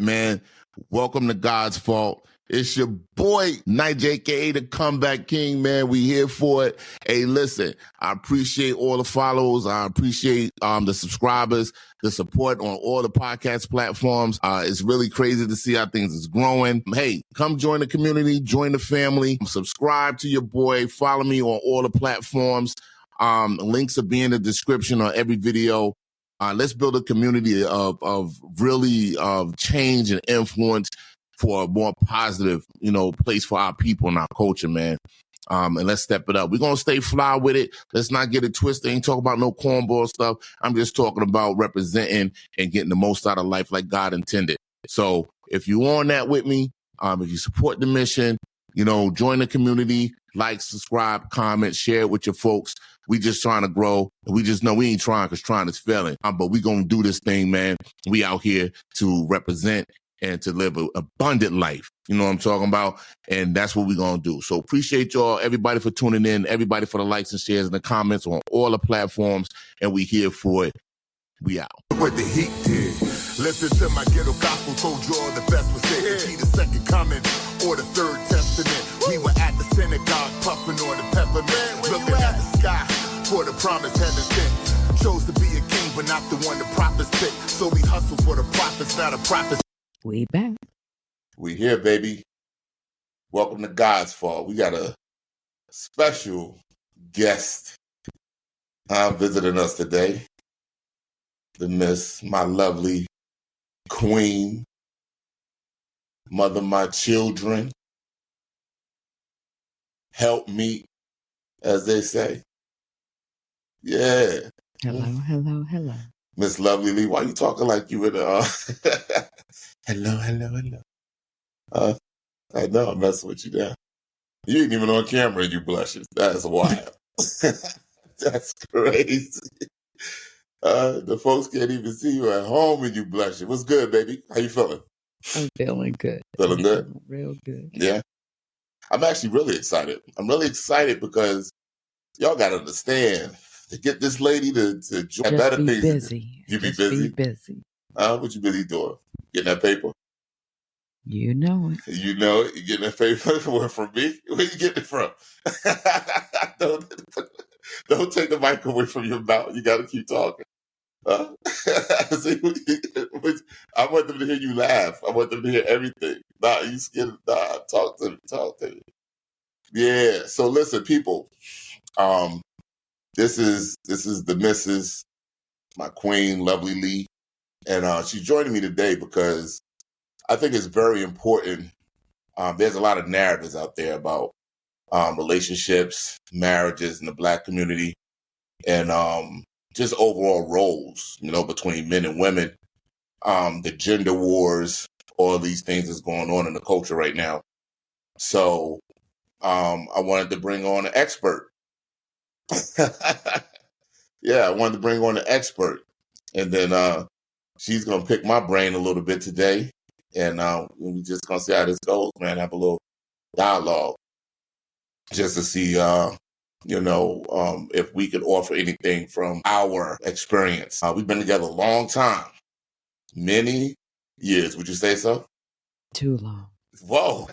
man. Welcome to God's Fault. It's your boy, Night JK, the Comeback King, man. We here for it. Hey, listen, I appreciate all the followers. I appreciate the subscribers, the support on all the podcast platforms. It's really crazy to see how things is growing. Hey, come join the community, join the family, subscribe to your boy, follow me on all the platforms. Links will be in the description on every video. Let's build a community of really change and influence for a more positive, place for our people and our culture, man. And let's step it up. We're going to stay fly with it. Let's not get it twisted. Ain't talking about no cornball stuff. I'm just talking about representing and getting the most out of life like God intended. So if you on that with me, if you support the mission, join the community, like, subscribe, comment, share it with your folks. We just trying to grow. We just know we ain't trying because trying is failing. But we going to do this thing, man. We out here to represent and to live an abundant life. You know what I'm talking about? And that's what we're going to do. So appreciate y'all, everybody for tuning in, everybody for the likes and shares and the comments on all the platforms. And we here for it. We out. What the heat did. Listen to my ghetto gospel, told you all the best was there. See the second coming or the third testament. We were at the synagogue, puffing on the peppermint, looking at the sky for the promise heaven sent. Chose to be a king, but not the one the prophets picked. So we hustle for the prophets, not a prophet. We back. We here, baby. Welcome to God's Fault. We got a special guest visiting us today. The Miss, my lovely queen, mother of my children, help me, as they say. Yeah. Hello. Miss Lovely Lee, why you talking like you in the hello. I know I'm messing with you now. You ain't even on camera and you blushing. That's wild. That's crazy. The folks can't even see you at home and you blushing. What's good, baby? How you feeling? I'm feeling good. Feeling good? Feeling real good. Yeah. I'm actually really excited. I'm really excited because y'all got to understand, to get this lady to join better be things. Busy. You be Just busy? Be busy. What you busy doing? Getting that paper? You know it. You know it. You getting that paper? Where from me? Where you getting it from? Don't take the mic away from your mouth. You got to keep talking. See, I want them to hear you laugh. I want them to hear everything. Nah, you scared? Nah, talk to me. Yeah. So listen, people. This is the Mrs. my queen, Lovely Lee, and she's joining me today because I think it's very important. There's a lot of narratives out there about relationships, marriages in the Black community, and just overall roles, between men and women, the gender wars, all these things that's going on in the culture right now. So I wanted to bring on an expert. Yeah, I wanted to bring on an expert. And then she's going to pick my brain a little bit today. And we're just going to see how this goes, man. Have a little dialogue just to see, if we could offer anything from our experience. We've been together a long time, many years. Would you say so? Too long. Whoa,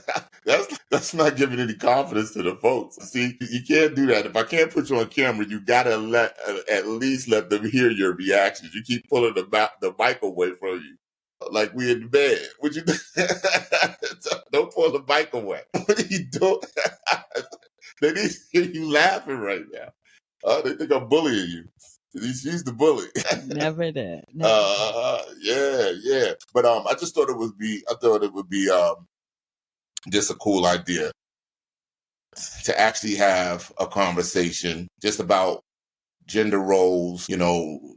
that's not giving any confidence to the folks. See, you can't do that. If I can't put you on camera, you gotta at least let them hear your reactions. You keep pulling the mic away from you, like we in bed. Would you? Don't pull the mic away. What are you doing? They need to hear you laughing right now. They think I'm bullying you. She's the bully. Never did. Yeah. But I just thought it would be. Just a cool idea to actually have a conversation just about gender roles,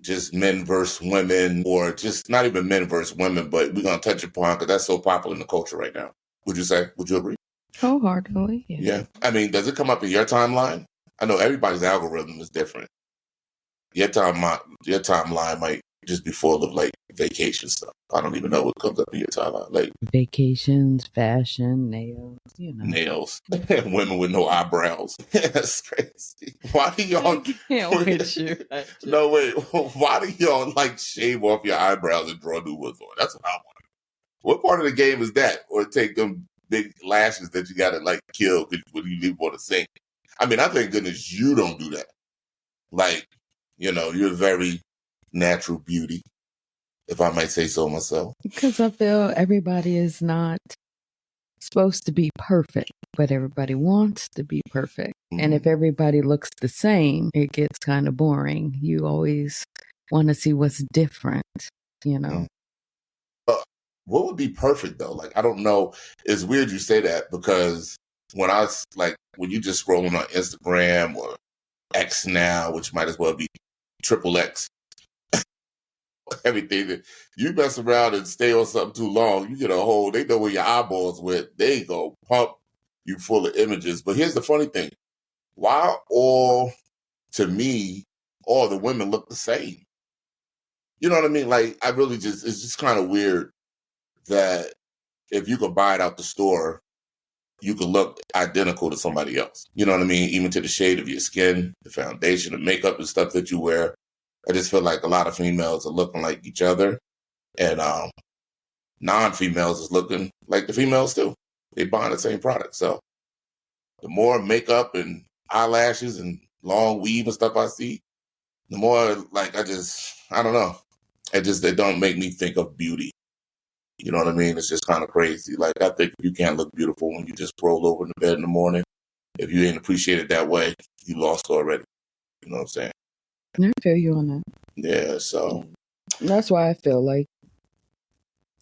just men versus women, or just not even men versus women, but we're going to touch upon because that's so popular in the culture right now. Would you say? Would you agree? Wholeheartedly, yeah. Yeah. I mean, does it come up in your timeline? I know everybody's algorithm is different. Your timeline might just be full of like vacation stuff. I don't even know what comes up in your timeline. Like vacations, fashion, nails, Nails. Women with no eyebrows. That's crazy. Why do y'all can't with you? No, wait. Why do y'all shave off your eyebrows and draw new ones on? That's what I want. What part of the game is that? Or take them big lashes that you got to like kill when you leave on the sink? I mean, I thank goodness you don't do that. Like, you're a very natural beauty, if I might say so myself. Because I feel everybody is not supposed to be perfect, but everybody wants to be perfect. And if everybody looks the same, it gets kind of boring. You always want to see what's different, What would be perfect though? Like, I don't know. It's weird you say that because when you just scrolling on Instagram or X now, which might as well be triple X, everything that you mess around and stay on something too long, you get a whole, they know where your eyeballs went. They go pump you full of images. But here's the funny thing. Why to me, all the women look the same? You know what I mean? Like, it's just kind of weird that if you could buy it out the store, you could look identical to somebody else. You know what I mean? Even to the shade of your skin, the foundation, the makeup and stuff that you wear. I just feel like a lot of females are looking like each other, and non-females is looking like the females too. They buying the same product. So the more makeup and eyelashes and long weave and stuff I see, the more like I don't know. It don't make me think of beauty. You know what I mean? It's just kind of crazy. Like, I think you can't look beautiful when you just roll over in the bed in the morning. If you ain't appreciate it that way, you lost already. You know what I'm saying? I feel you on that. Yeah, so. That's why I feel like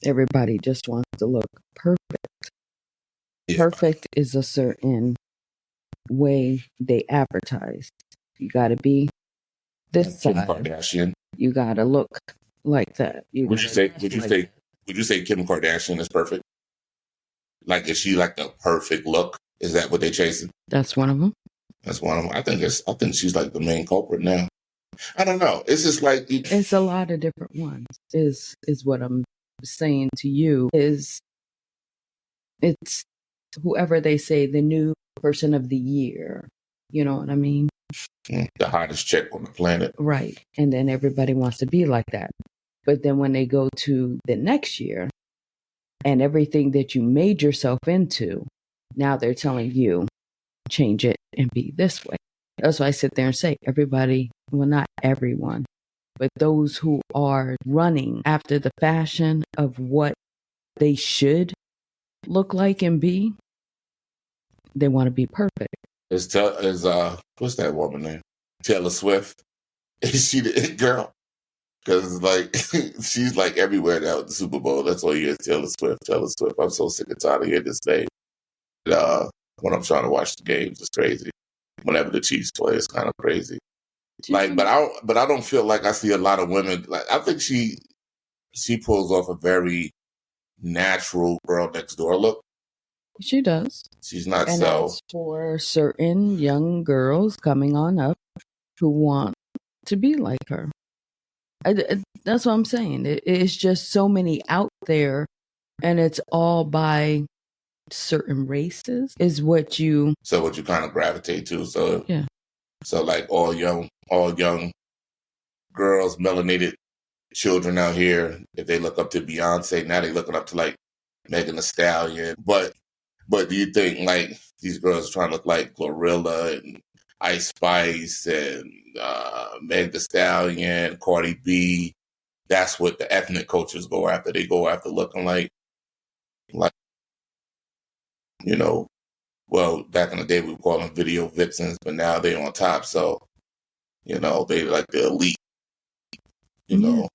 everybody just wants to look perfect. Yeah. Perfect is a certain way they advertise. You got to be this Kim side. Kardashian. You got to look like that. Would you say Kim Kardashian is perfect? Like, is she like the perfect look? Is that what they're chasing? That's one of them. That's one of them. I think she's like the main culprit now. I don't know. It's just like it's a lot of different ones. Is what I'm saying to you. It's whoever they say the new person of the year. You know what I mean? The hottest chick on the planet. Right. And then everybody wants to be like that. But then when they go to the next year and everything that you made yourself into, now they're telling you, change it and be this way. That's why I sit there and say everybody, well, not everyone, but those who are running after the fashion of what they should look like and be, they want to be perfect. What's that woman name? Taylor Swift. Is she the it girl? Because like she's like everywhere now at the Super Bowl. That's all you hear, Taylor Swift, Taylor Swift. I'm so sick and tired of hearing this name. When I'm trying to watch the games, it's crazy. Whenever the Chiefs play, it's kind of crazy. Like, but I don't feel like I see a lot of women. Like, I think she pulls off a very natural girl next door look. She does. She's not and so. As for certain young girls coming on up who want to be like her. That's what I'm saying. It's just so many out there, and it's all by certain races is what you kind of gravitate to. So yeah. So like all young girls, melanated children out here, if they look up to Beyonce, now they looking up to like Megan Thee Stallion. But do you think like these girls are trying to look like Glorilla and Ice Spice and Megan Thee Stallion, Cardi B? That's what the ethnic cultures go after. They go after looking like well, back in the day we would call them video vixens, but now they're on top. So, they like the elite, know,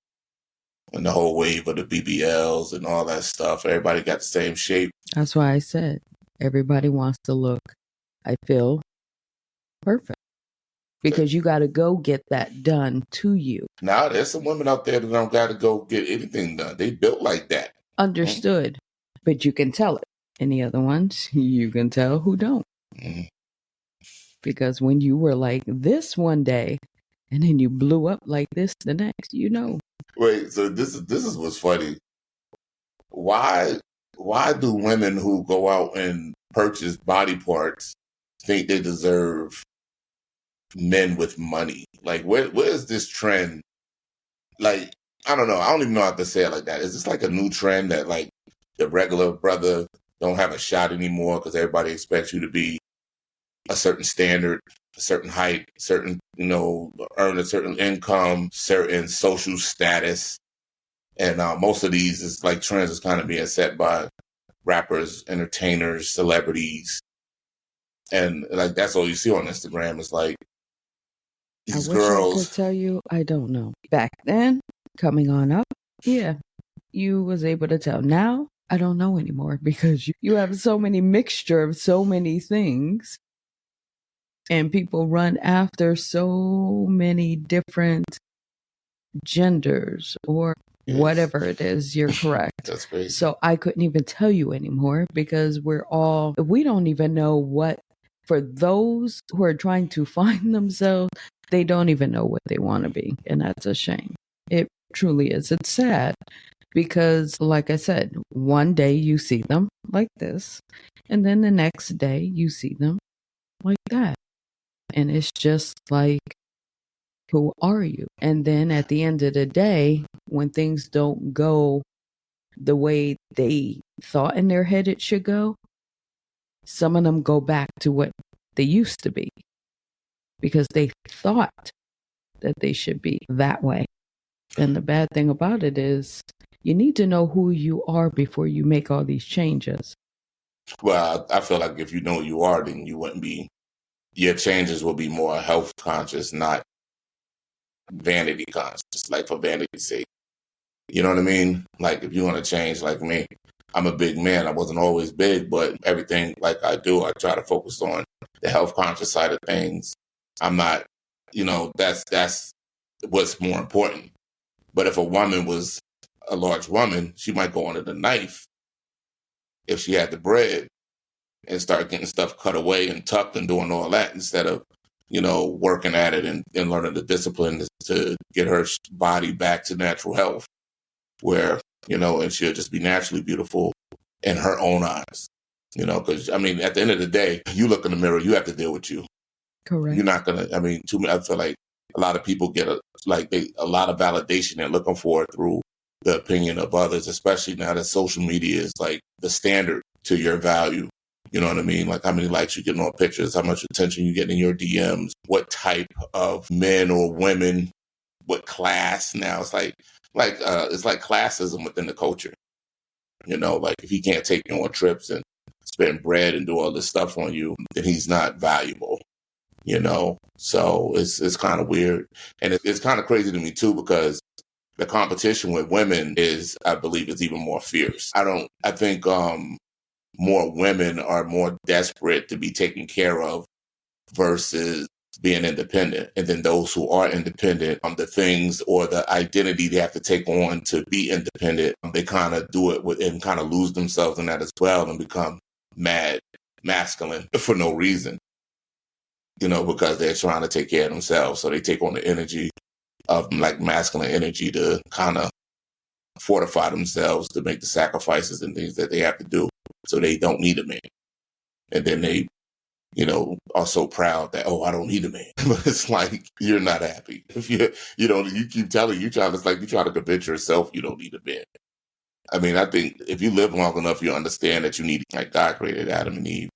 and the whole wave of the BBLs and all that stuff. Everybody got the same shape. That's why I said everybody wants to look, I feel, perfect. Because you got to go get that done to you. Now, there's some women out there that don't got to go get anything done. They built like that. Understood. But you can tell it. And the other ones, you can tell who don't. Mm-hmm. Because when you were like this one day, and then you blew up like this the next, Wait, so this is what's funny. Why do women who go out and purchase body parts think they deserve men with money? Like, where is this trend? Like, I don't know. I don't even know how to say it like that. Is this like a new trend that like the regular brother don't have a shot anymore because everybody expects you to be a certain standard, a certain height, certain, earn a certain income, certain social status. And most of these is like trends is kind of being set by rappers, entertainers, celebrities. And like, that's all you see on Instagram is like these I wish I could girls. tell you, I don't know. Back then, coming on up, yeah, you was able to tell. Now, I don't know anymore because you have so many mixture of so many things. And people run after so many different genders or whatever it is. You're correct. That's crazy. So I couldn't even tell you anymore because we don't even know what, for those who are trying to find themselves, they don't even know what they want to be. And that's a shame. It truly is. It's sad because, like I said, one day you see them like this, and then the next day you see them like that. And it's just like, who are you? And then at the end of the day, when things don't go the way they thought in their head it should go, some of them go back to what they used to be because they thought that they should be that way. And the bad thing about it is you need to know who you are before you make all these changes. Well, I feel like if you know who you are, then you wouldn't be, your changes will be more health conscious, not vanity conscious, like for vanity's sake. You know what I mean? Like if you want to change like me, I'm a big man. I wasn't always big, but everything like I do, I try to focus on the health conscious side of things. I'm not, that's what's more important. But if a woman was a large woman, she might go under the knife if she had the bread and start getting stuff cut away and tucked and doing all that instead of, working at it and learning the discipline to get her body back to natural health where, and she'll just be naturally beautiful in her own eyes, because, at the end of the day, you look in the mirror, you have to deal with you. Correct. You're not going to, I feel like a lot of people get a lot of validation they're looking for through the opinion of others, especially now that social media is like the standard to your value. You know what I mean? Like how many likes you get on pictures, how much attention you get in your DMs, what type of men or women, what class. Now it's like it's like classism within the culture. Like if he can't take you on trips and spend bread and do all this stuff on you, then he's not valuable. So it's kind of weird. And it's kind of crazy to me too, because the competition with women is, I believe, is even more fierce. I think more women are more desperate to be taken care of versus being independent. And then those who are independent, the things or the identity they have to take on to be independent, they kind of do it and kind of lose themselves in that as well and become mad, masculine for no reason, because they're trying to take care of themselves. So they take on the energy of like masculine energy to kind of fortify themselves to make the sacrifices and things that they have to do so they don't need a man. And then they, are so proud that, oh, I don't need a man. But it's like, you're not happy. If you keep telling, it's like you try to convince yourself you don't need a man. I think if you live long enough, you understand that you need, like God created Adam and Eve.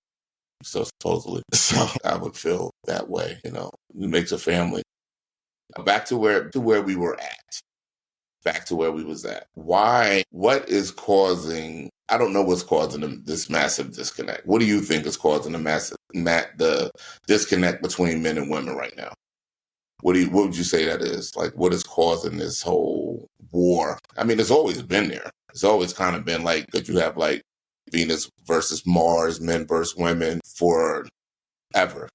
So supposedly, so I would feel that way, it makes a family. Back to where we were at. Back to where we was at. Why? What is causing? I don't know what's causing this massive disconnect. What do you think is causing the disconnect between men and women right now? What would you say that is? Like, what is causing this whole war? It's always been there. It's always kind of been like that. You have like Venus versus Mars, men versus women forever.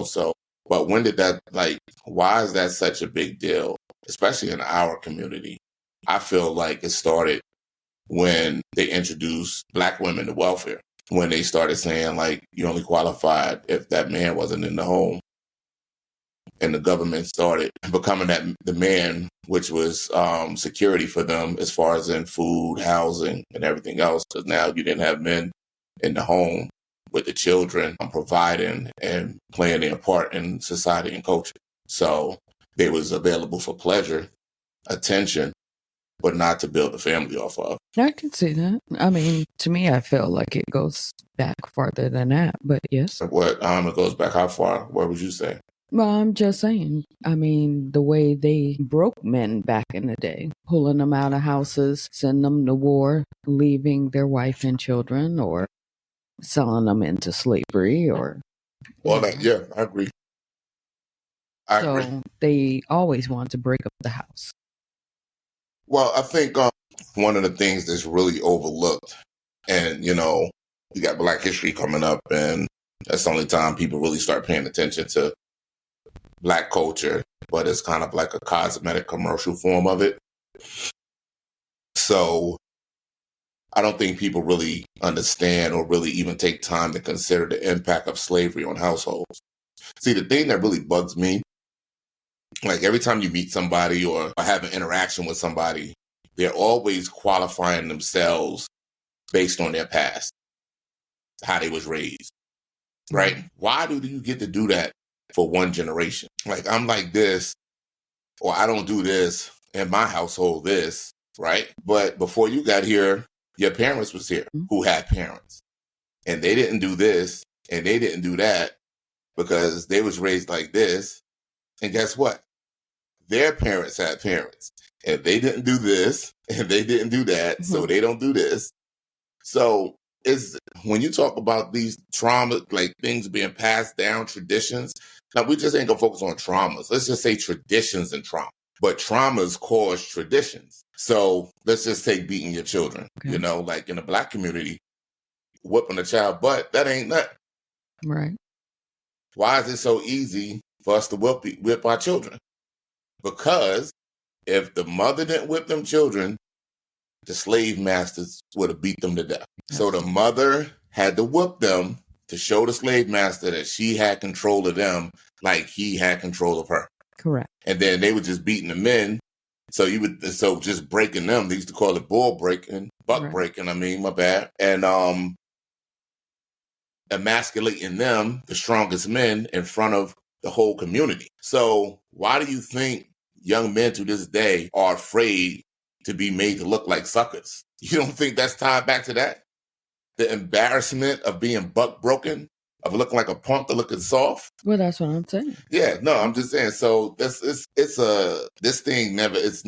So. But when did that, why is that such a big deal, especially in our community? I feel like it started when they introduced Black women to welfare, when they started saying, like, you only qualified if that man wasn't in the home. And the government started becoming the man, which was security for them as far as in food, housing, and everything else. Because now you didn't have men in the home with the children, providing and playing their part in society and culture. So they was available for pleasure, attention, but not to build a family off of. I can see that. I mean, to me, I feel like it goes back farther than that, but yes. What it goes back how far? What would you say? Well, I'm just saying, I mean, the way they broke men back in the day, pulling them out of houses, sending them to war, leaving their wife and children, or selling them into slavery, or All that, yeah, I agree. I agree. so they always want to break up the house. Well, I think one of the things that's really overlooked, and you got Black History coming up, and that's the only time people really start paying attention to Black culture, but it's kind of like a cosmetic commercial form of it. So I don't think people really understand or really even take time to consider the impact of slavery on households. See, the thing that really bugs me, like every time you meet somebody or have an interaction with somebody, they're always qualifying themselves based on their past, how they was raised, right? Why do you get to do that for one generation? Like, I'm like this, or I don't do this in my household, this, right? But before you got here, your parents was here who had parents, and they didn't do this and they didn't do that because they was raised like this. And guess what? Their parents had parents, and they didn't do this and they didn't do that, so they don't do this. So it's when you talk about these trauma, like things being passed down, traditions. Now we just ain't gonna focus on traumas. Let's just say traditions and trauma. But traumas cause traditions. So let's just take beating your children. Okay. Like in the Black community, whooping a child butt, that ain't nothing. Right. Why is it so easy for us to whip our children? Because if the mother didn't whip them children, the slave masters would have beat them to death. So the mother had to whoop them to show the slave master that she had control of them like he had control of her. Correct. And then they were just beating the men. So just breaking them, they used to call it bull breaking, buck breaking, my bad. And emasculating them, the strongest men, in front of the whole community. So why do you think young men to this day are afraid to be made to look like suckers? You don't think that's tied back to that? The embarrassment of being buck broken, of looking like a punk or looking soft? Well, that's what I'm saying. Yeah, no, I'm just saying. So this thing it's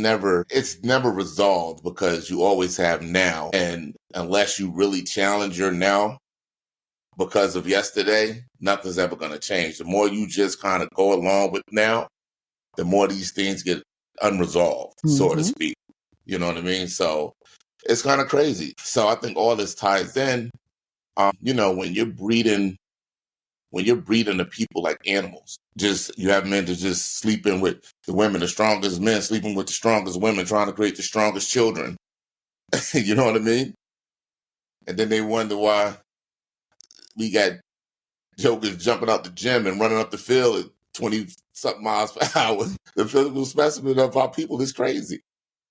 never resolved because you always have now. And unless you really challenge your now because of yesterday, nothing's ever going to change. The more you just kind of go along with now, the more these things get unresolved, so to speak. You know what I mean? So it's kind of crazy. So I think all this ties in, when you're breeding the people like animals, you have men that just sleeping with the women, the strongest men sleeping with the strongest women, trying to create the strongest children. You know what I mean? And then they wonder why we got jokers jumping out the gym and running up the field at 20-something miles per hour. The physical specimen of our people is crazy.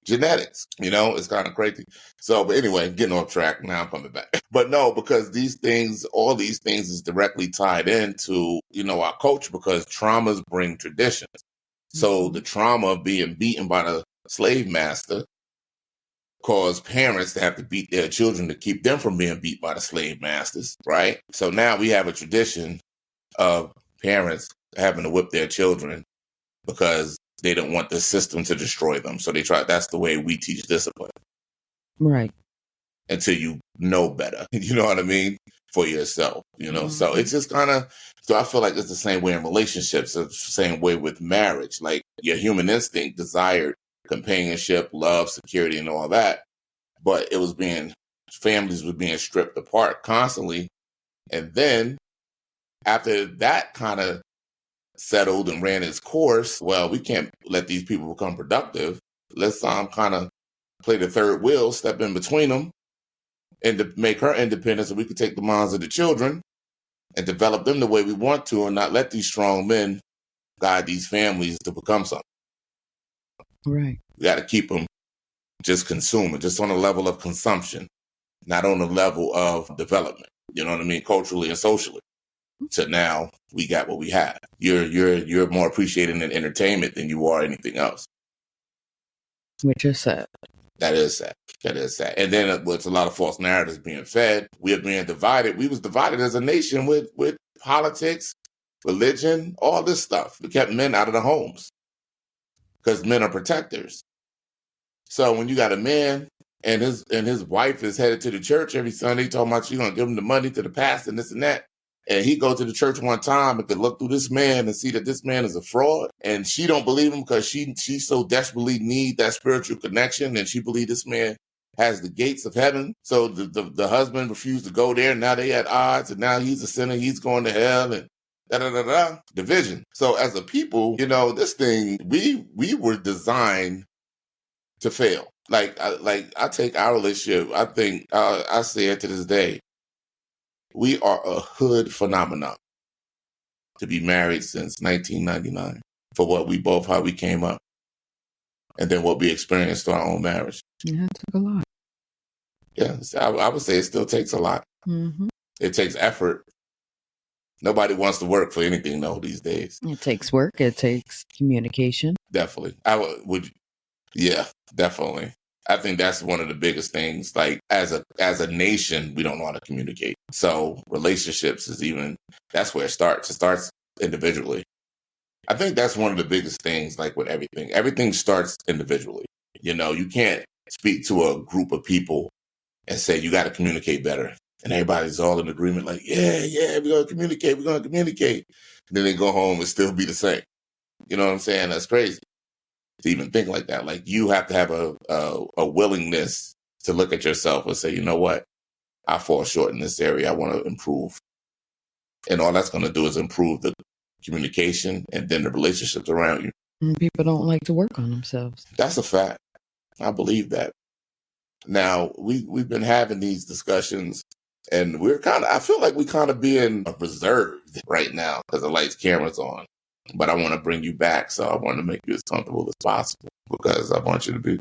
Genetics, it's kind of crazy. So, but anyway, getting off track. Now I'm coming back. But no, because all these things is directly tied into, our culture, because traumas bring traditions. So the trauma of being beaten by the slave master caused parents to have to beat their children to keep them from being beat by the slave masters, right? So now we have a tradition of parents having to whip their children because they don't want the system to destroy them. So that's the way we teach discipline. Right. Until you know better, you know what I mean? For yourself, So it's just so I feel like it's the same way in relationships. It's the same way with marriage. Like your human instinct desired companionship, love, security, and all that. But families were being stripped apart constantly. And then after that kind of settled and ran its course, well, we can't let these people become productive. Let's kind of play the third wheel, step in between them, and to make her independent so we could take the minds of the children and develop them the way we want to, and not let these strong men guide these families to become something. Right. We got to keep them just consuming, just on a level of consumption, not on the level of development. You know what I mean? Culturally and socially. So now we got what we have. You're more appreciated in entertainment than you are anything else. Which is sad. That is sad. That is sad. And then it's a lot of false narratives being fed. We are being divided. We was divided as a nation with politics, religion, all this stuff. We kept men out of the homes because men are protectors. So when you got a man and his wife is headed to the church every Sunday talking about she's going to give him the money to the pastor and this and that, and he go to the church one time and could look through this man and see that this man is a fraud, and she don't believe him because she so desperately need that spiritual connection, and she believe this man has the gates of heaven. So the husband refused to go there, and now they at odds, and now he's a sinner, he's going to hell, and division. So as a people, this thing, we were designed to fail. Like I take our relationship, I think I say it to this day, we are a hood phenomenon to be married since 1999 for how we came up, and then what we experienced through our own marriage. Yeah, it took a lot. Yeah, I would say it still takes a lot. Mm-hmm. It takes effort. Nobody wants to work for anything though these days. It takes work. It takes communication. Definitely. Yeah, definitely. I think that's one of the biggest things. Like as a nation, we don't know how to communicate. So relationships that's where it starts. It starts individually. I think that's one of the biggest things, like with everything. Everything starts individually. You can't speak to a group of people and say, you got to communicate better. And everybody's all in agreement, like, yeah, we're going to communicate. And then they go home and still be the same. You know what I'm saying? That's crazy to even think like that. Like, you have to have a willingness to look at yourself and say, you know what? I fall short in this area. I want to improve. And all that's going to do is improve the communication and then the relationships around you. And people don't like to work on themselves. That's a fact. I believe that. Now, we've been having these discussions, and I feel like we're kind of being reserved right now because the lights, cameras on. But I want to bring you back, so I want to make you as comfortable as possible because I want you to be,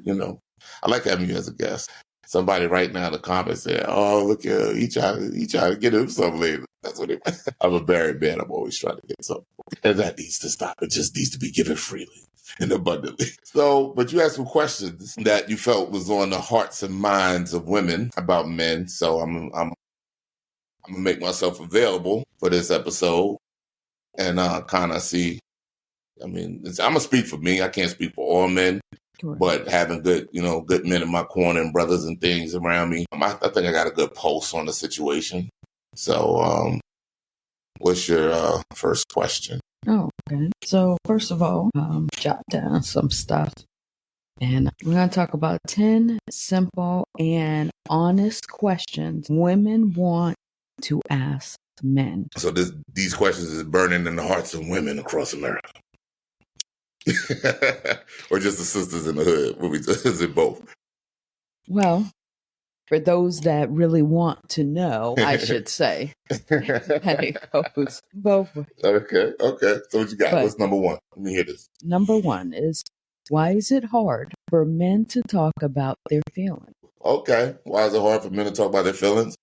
I like having you as a guest. Somebody right now in the comments said, "Oh, look at he trying to get him something later." That's what it. I'm a married man. I'm always trying to get something, and that needs to stop. It just needs to be given freely and abundantly. So, but you had some questions that you felt was on the hearts and minds of women about men. So I'm gonna make myself available for this episode and kind of see. I mean, I'm gonna speak for me. I can't speak for all men. Correct. But having good men in my corner and brothers and things around me, I think I got a good pulse on the situation. So, what's your first question? Oh, okay. So first of all, jot down some stuff. And we're going to talk about 10 simple and honest questions women want to ask men. So these questions is burning in the hearts of women across America. Or just the sisters in the hood? Is it both? Well, for those that really want to know, I should say. It goes both ways. Okay. So what you got? What's number one? Let me hear this. Number one is, why is it hard for men to talk about their feelings? Okay. Why is it hard for men to talk about their feelings?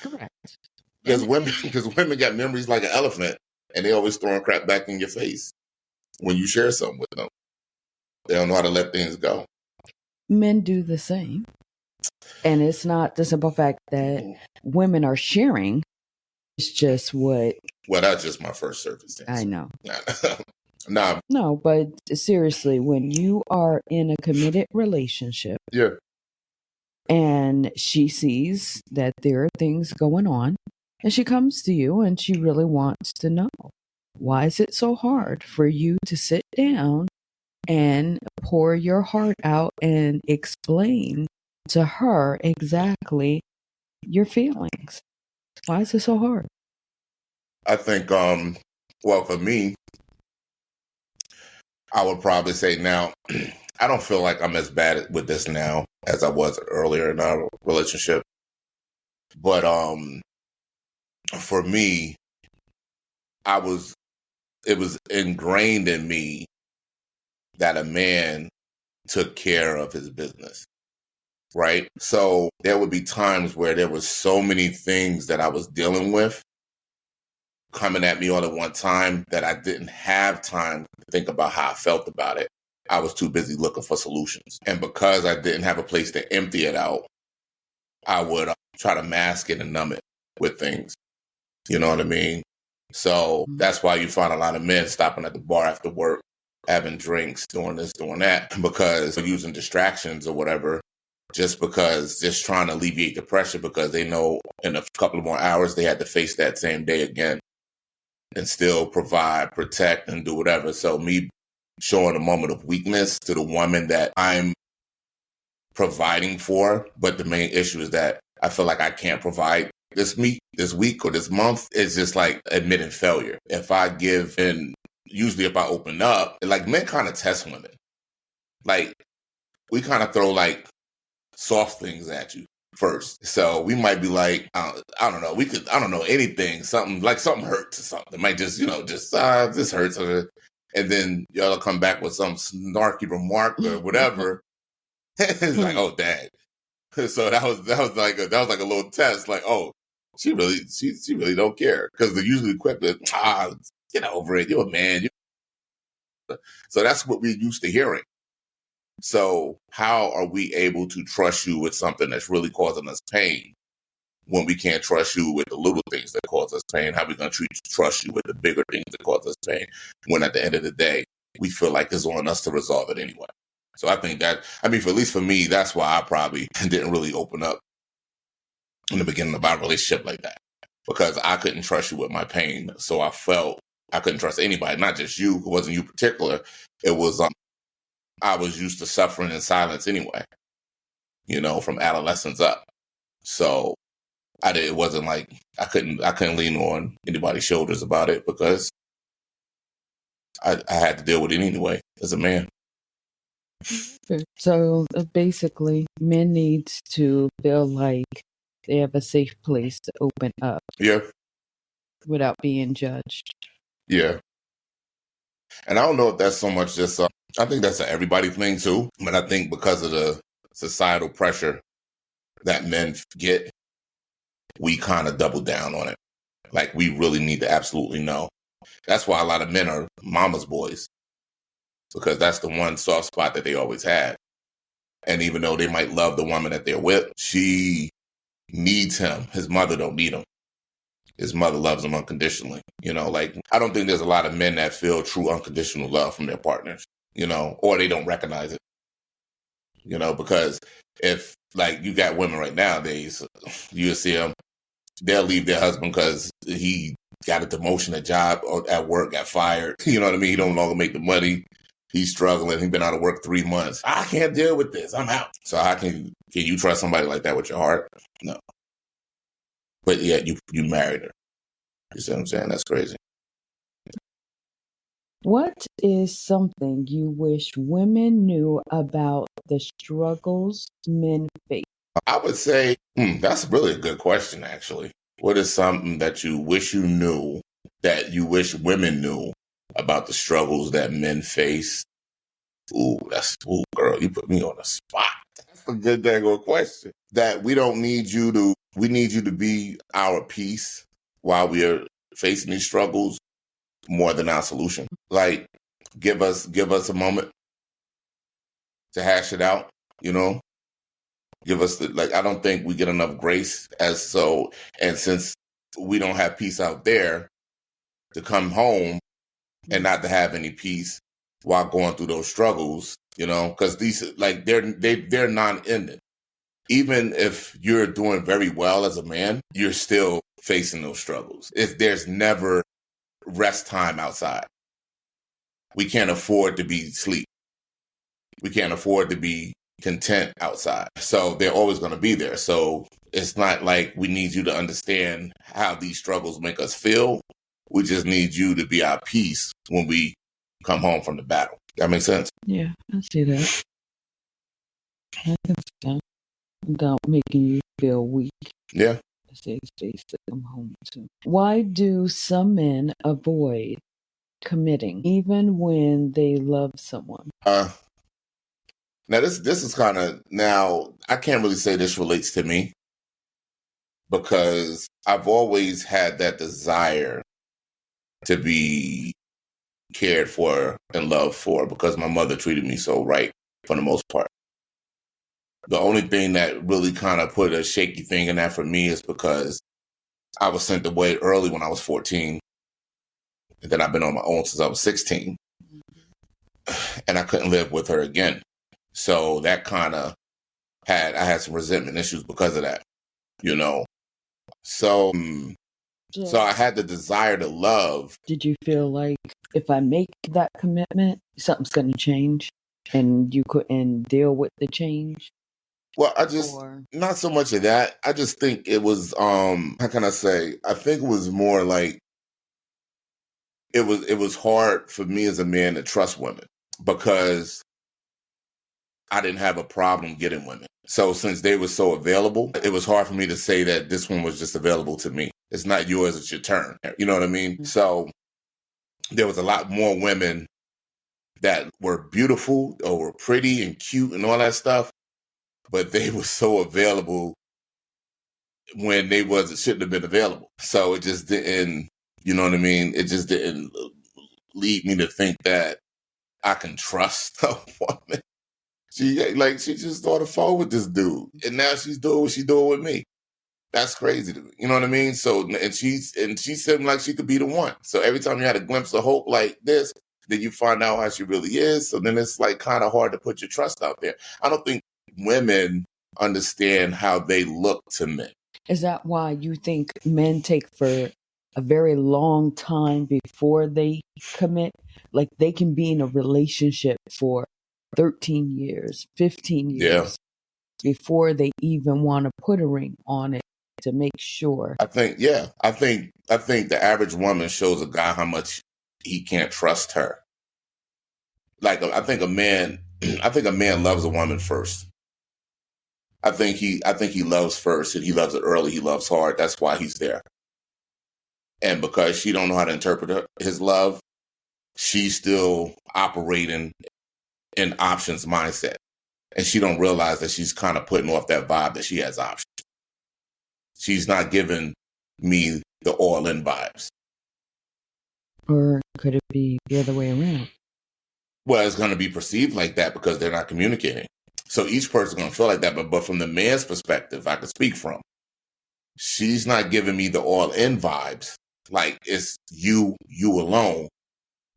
Correct. Because women got memories like an elephant, and they always throwing crap back in your face when you share something with them. They don't know how to let things go. Men do the same. And it's not the simple fact that women are sharing. It's just what... Well, that's just my first circumstance. I know. Nah. No, but seriously, when you are in a committed relationship... Yeah. And she sees that there are things going on, and she comes to you and she really wants to know, why is it so hard for you to sit down and pour your heart out and explain to her exactly your feelings? Why is it so hard? I think, well, for me, I would probably say now, I don't feel like I'm as bad with this now as I was earlier in our relationship. But for me, it was ingrained in me that a man took care of his business, right? So there would be times where there was so many things that I was dealing with coming at me all at one time that I didn't have time to think about how I felt about it. I was too busy looking for solutions. And because I didn't have a place to empty it out, I would try to mask it and numb it with things. You know what I mean? So that's why you find a lot of men stopping at the bar after work, having drinks, doing this, doing that, because they're using distractions or whatever, just trying to alleviate the pressure, because they know in a couple of more hours they had to face that same day again and still provide, protect, and do whatever. So me showing a moment of weakness to the woman that I'm providing for, but the main issue is that I feel like I can't provide this week or this month, is just like admitting failure. If I give, and usually if I open up, like men kind of test women. Like we kind of throw like soft things at you first. So we might be like, I don't know, I don't know, anything, something hurts or something. It might just, this hurts. And then y'all come back with some snarky remark or whatever. It's like, oh, dang. So that was like a little test. Like, oh, she really don't care, because they're usually quick to get over it. You're a man. So that's what we're used to hearing. So how are we able to trust you with something that's really causing us pain when we can't trust you with the little things that cause us pain? How are we going to trust you with the bigger things that cause us pain when at the end of the day, we feel like it's on us to resolve it anyway? So I think that, at least for me, that's why I probably didn't really open up in the beginning of our relationship like that, because I couldn't trust you with my pain. So I felt I couldn't trust anybody, not just you. It wasn't you particular. It was, I was used to suffering in silence anyway, from adolescence up. So it wasn't like I couldn't lean on anybody's shoulders about it, because I had to deal with it anyway as a man. So basically, men needs to feel like they have a safe place to open up. Yeah. Without being judged. Yeah. And I don't know if that's so much just, I think that's an everybody thing too. But I think because of the societal pressure that men get, we kind of double down on it. Like, we really need to absolutely know. That's why a lot of men are mama's boys, because that's the one soft spot that they always had. And even though they might love the woman that they're with, she needs him. His mother don't need him. His mother loves him unconditionally. I don't think there's a lot of men that feel true unconditional love from their partners, or they don't recognize it, because if, like, you got women right nowadays, you see them, they'll leave their husband because he got a demotion at job or at work, got fired. You know what I mean? He don't longer make the money. He's struggling. He's been out of work 3 months. I can't deal with this. I'm out. So how can you trust somebody like that with your heart? No. But yeah, you married her. You see what I'm saying? That's crazy. What is something you wish women knew about the struggles men face? I would say that's really a good question, actually. What is something that you wish you knew, that you wish women knew about the struggles that men face? Ooh, girl, you put me on the spot. That's a good dang question. That we need you to be our peace while we are facing these struggles more than our solution. Like, give us a moment to hash it out, Give us I don't think we get enough grace and since we don't have peace out there, to come home and not to have any peace while going through those struggles, because these, like, they're non-ending. Even if you're doing very well as a man, you're still facing those struggles. There's never rest time outside. We can't afford to be asleep. We can't afford to be content outside. So they're always going to be there. So it's not like we need you to understand how these struggles make us feel. We just need you to be our peace when we come home from the battle. That makes sense? Yeah, I see that. I can see that. Without making you feel weak. Yeah. They come home to. Why do some men avoid committing even when they love someone? Now this is kind of, now I can't really say this relates to me, because I've always had that desire to be cared for and loved for because my mother treated me so right for the most part. The only thing that really kind of put a shaky thing in that for me is because I was sent away early when I was 14. And then I've been on my own since I was 16. And I couldn't live with her again. So that kind of I had some resentment issues because of that, you know. So I had the desire to love. Did you feel like if I make that commitment, something's going to change and you couldn't deal with the change? Well, not so much of that. I just think it was, how can I say? I think it was more like, it was hard for me as a man to trust women because I didn't have a problem getting women. So since they were so available, it was hard for me to say that this one was just available to me. It's not yours, it's your turn. You know what I mean? Mm-hmm. So there was a lot more women that were beautiful or were pretty and cute and all that stuff, but they were so available when they shouldn't have been available. So it just didn't, you know what I mean? It just didn't lead me to think that I can trust a woman. She just on the phone with this dude, and now she's doing what she's doing with me. That's crazy to me. You know what I mean? So, and she seemed like she could be the one. So every time you had a glimpse of hope like this, then you find out how she really is. So then it's like kind of hard to put your trust out there. I don't think women understand how they look to men. Is that why you think men take for a very long time before they commit? Like they can be in a relationship for 13 years, 15 years before they even want to put a ring on it to make sure. I think the average woman shows a guy how much he can't trust her. Like I think a man loves a woman first. I think he loves first, and he loves it early. He loves hard. That's why he's there. And because she don't know how to interpret his love, she's still operating in options mindset. And she don't realize that she's kind of putting off that vibe that she has options. She's not giving me the all-in vibes. Or could it be the other way around? Well, it's going to be perceived like that because they're not communicating. So each person's going to feel like that. But from the man's perspective, I could speak from, she's not giving me the all-in vibes. Like it's you alone.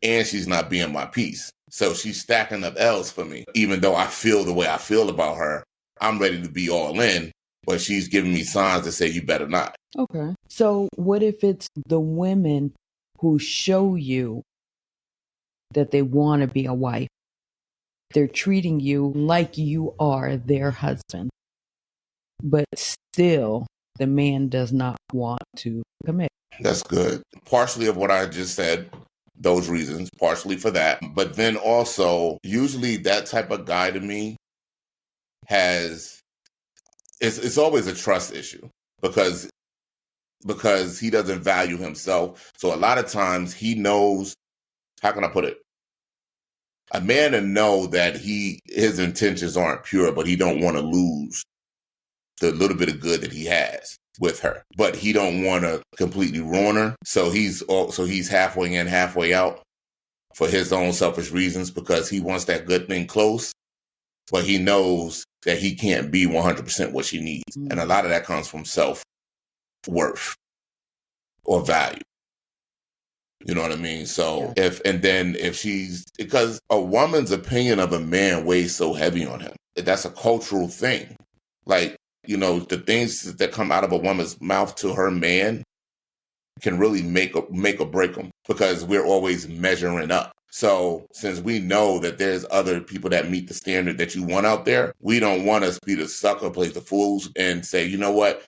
And she's not being my piece. So she's stacking up L's for me. Even though I feel the way I feel about her, I'm ready to be all in. But she's giving me signs that say you better not. Okay. So what if it's the women who show you that they want to be a wife? They're treating you like you are their husband. But still, the man does not want to commit. That's good. Partially of what I just said, those reasons, partially for that. But then also, usually that type of guy to me it's always a trust issue because he doesn't value himself. So a lot of times he knows, how can I put it? A man to know that his intentions aren't pure, but he don't want to lose the little bit of good that he has with her, but he don't want to completely ruin her. So he's halfway in, halfway out for his own selfish reasons because he wants that good thing close, but he knows that he can't be 100% what she needs. Mm-hmm. And a lot of that comes from self-worth or value. You know what I mean? So because a woman's opinion of a man weighs so heavy on him, that's a cultural thing. Like, you know, the things that come out of a woman's mouth to her man can really make or break them because we're always measuring up. So since we know that there's other people that meet the standard that you want out there, we don't want to be the sucker, play the fools and say, you know what,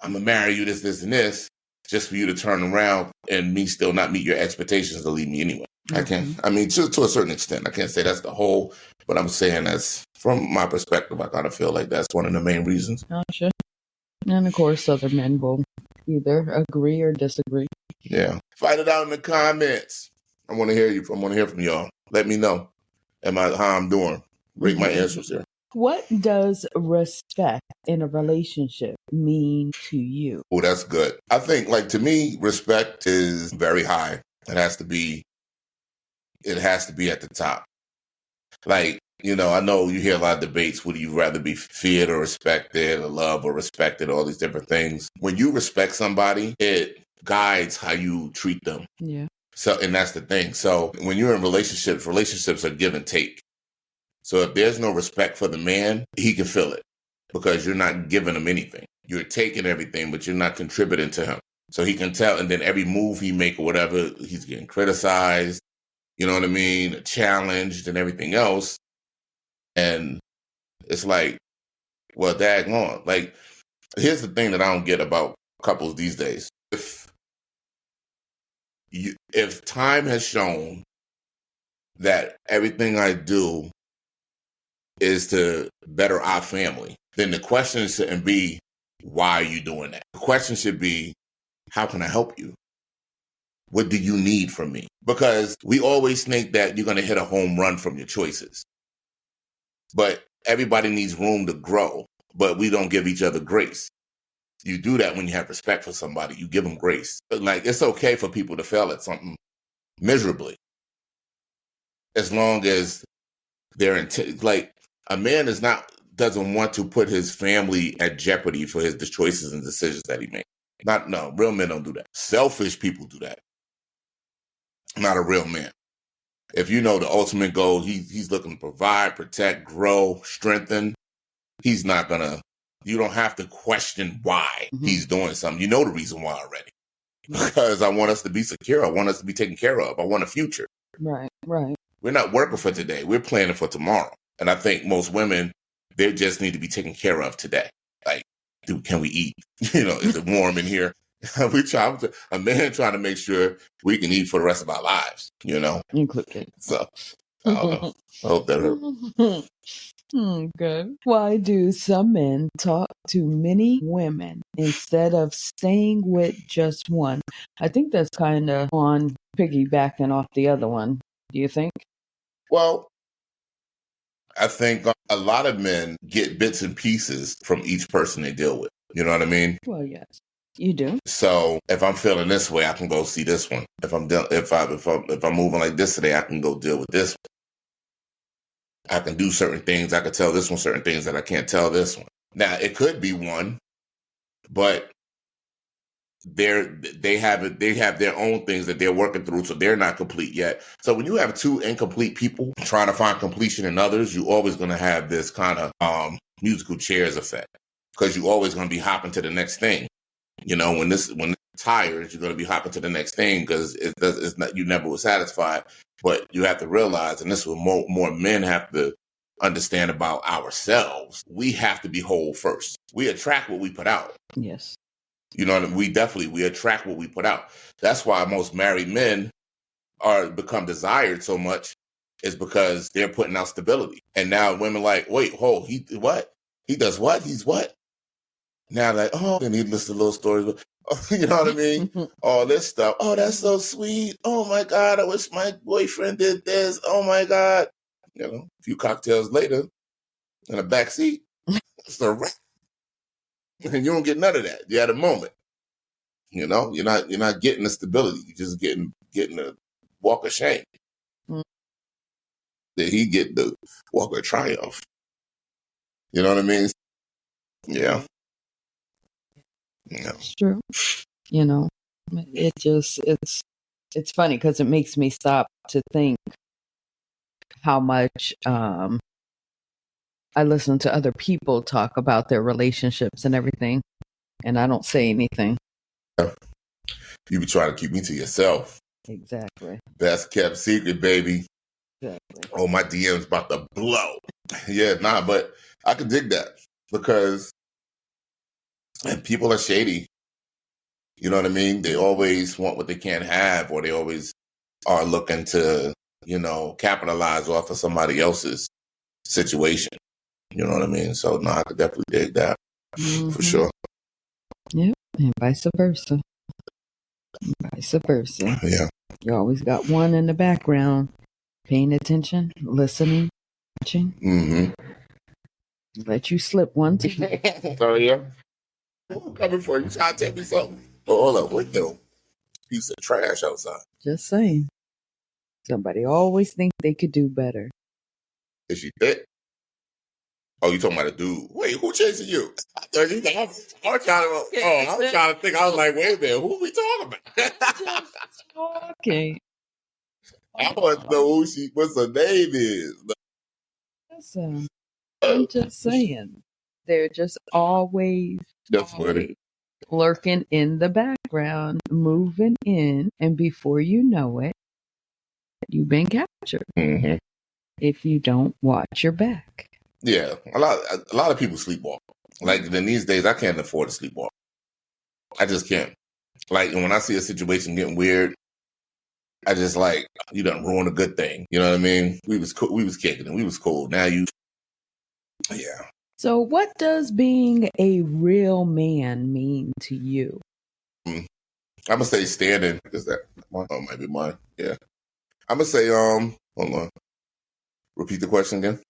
I'm going to marry you this, and this, just for you to turn around and me still not meet your expectations to leave me anyway. Mm-hmm. I mean, to a certain extent, I can't say that's the whole, but I'm saying that's, from my perspective, I kind of feel like that's one of the main reasons. Gotcha. And of course, other men will either agree or disagree. Yeah. Fight it out in the comments. I want to hear you. I want to hear from y'all. Let me know how I'm doing. Rate my answers here. What does respect in a relationship mean to you? Oh, that's good. I think, like, to me, respect is very high. It has to be it has to be at the top. Like, you know, I know you hear a lot of debates. Would you rather be feared or respected, or loved or respected, all these different things. When you respect somebody, it guides how you treat them. Yeah. So, and that's the thing. So when you're in relationships are give and take. So if there's no respect for the man, he can feel it because you're not giving him anything. You're taking everything, but you're not contributing to him. So he can tell. And then every move he make or whatever, he's getting criticized, you know what I mean? Challenged and everything else. And it's like, well, daggone. Like, here's the thing that I don't get about couples these days. If time has shown that everything I do is to better our family, then the question shouldn't be, why are you doing that? The question should be, how can I help you? What do you need from me? Because we always think that you're going to hit a home run from your choices. But everybody needs room to grow, but we don't give each other grace. You do that when you have respect for somebody. You give them grace. Like, it's okay for people to fail at something miserably, as long as they're like, a man doesn't want to put his family at jeopardy for the choices and decisions that he makes. No, real men don't do that. Selfish people do that. Not a real man. If you know the ultimate goal, he's looking to provide, protect, grow, strengthen. He's not gonna. You don't have to question why he's doing something. You know the reason why already. Because I want us to be secure. I want us to be taken care of. I want a future. Right. We're not working for today. We're planning for tomorrow. And I think most women, they just need to be taken care of today. Like, dude, can we eat? You know, is it warm in here? A man trying to make sure we can eat for the rest of our lives, you know? Included. So, I don't know. I hope that hurt. Good. Why do some men talk to many women instead of staying with just one? I think that's kind of on piggybacking off the other one. Do you think? Well, I think a lot of men get bits and pieces from each person they deal with. You know what I mean? Well, yes, you do. So if I'm feeling this way, I can go see this one. If I'm moving like this today, I can go deal with this one. I can do certain things. I can tell this one certain things that I can't tell this one. Now, it could be one, but they have their own things that they're working through, so they're not complete yet. So when you have two incomplete people trying to find completion in others, you're always going to have this kind of musical chairs effect, because you're always going to be hopping to the next thing. You know, when it's tired, you're going to be hopping to the next thing because it's not, you never were satisfied. But you have to realize, and this is what more men have to understand about ourselves, we have to be whole first. We attract what we put out. Yes. You know, we attract what we put out. That's why most married men become desired so much, is because they're putting out stability. And now women like, wait, he what? He does what? He's what? Now like, oh, then he lists a little stories. You know what I mean? All this stuff. Oh, that's so sweet. Oh my God, I wish my boyfriend did this. Oh my God. You know, a few cocktails later in a back seat, it's a wrap. And you don't get none of that. You had a moment. You know, you're not getting the stability. You're just getting the walk of shame. That he get the walk of triumph. You know what I mean? Yeah. Yeah. It's true. You know, it's funny because it makes me stop to think how much I listen to other people talk about their relationships and everything, and I don't say anything. Yeah. You be trying to keep me to yourself. Exactly. Best kept secret, baby. Exactly. Oh, my DM's about to blow. Yeah, but I can dig that, because people are shady. You know what I mean? They always want what they can't have, or they always are looking to, you know, capitalize off of somebody else's situation. You know what I mean? So, no, I could definitely dig that for sure. Yep, and vice versa. Yeah. You always got one in the background, paying attention, listening, watching. Mm-hmm. Let you slip one today. Oh, yeah? I'm coming for you. Trying to tell me something. Oh, hold up. Wait, piece of trash outside. Just saying. Somebody always think they could do better. Is she thick? Oh, you talking about a dude? Wait, who chasing you? I was trying to think. I was like, wait a minute, who we talking about? Okay. I want to know what's her name is. Listen, I'm just saying. They're just always, That's funny. lurking in the background, moving in, and before you know it, you've been captured. Mm-hmm. If you don't watch your back. Yeah, a lot of people sleepwalk. Like in these days, I can't afford to sleepwalk. I just can't. Like, and when I see a situation getting weird, I just like, you done ruined a good thing. You know what I mean? We was kicking it. We was cool. Now you, yeah. So, what does being a real man mean to you? I'm gonna say standing. Is that mine? Oh, might be mine. Yeah. I'm gonna say hold on. Repeat the question again.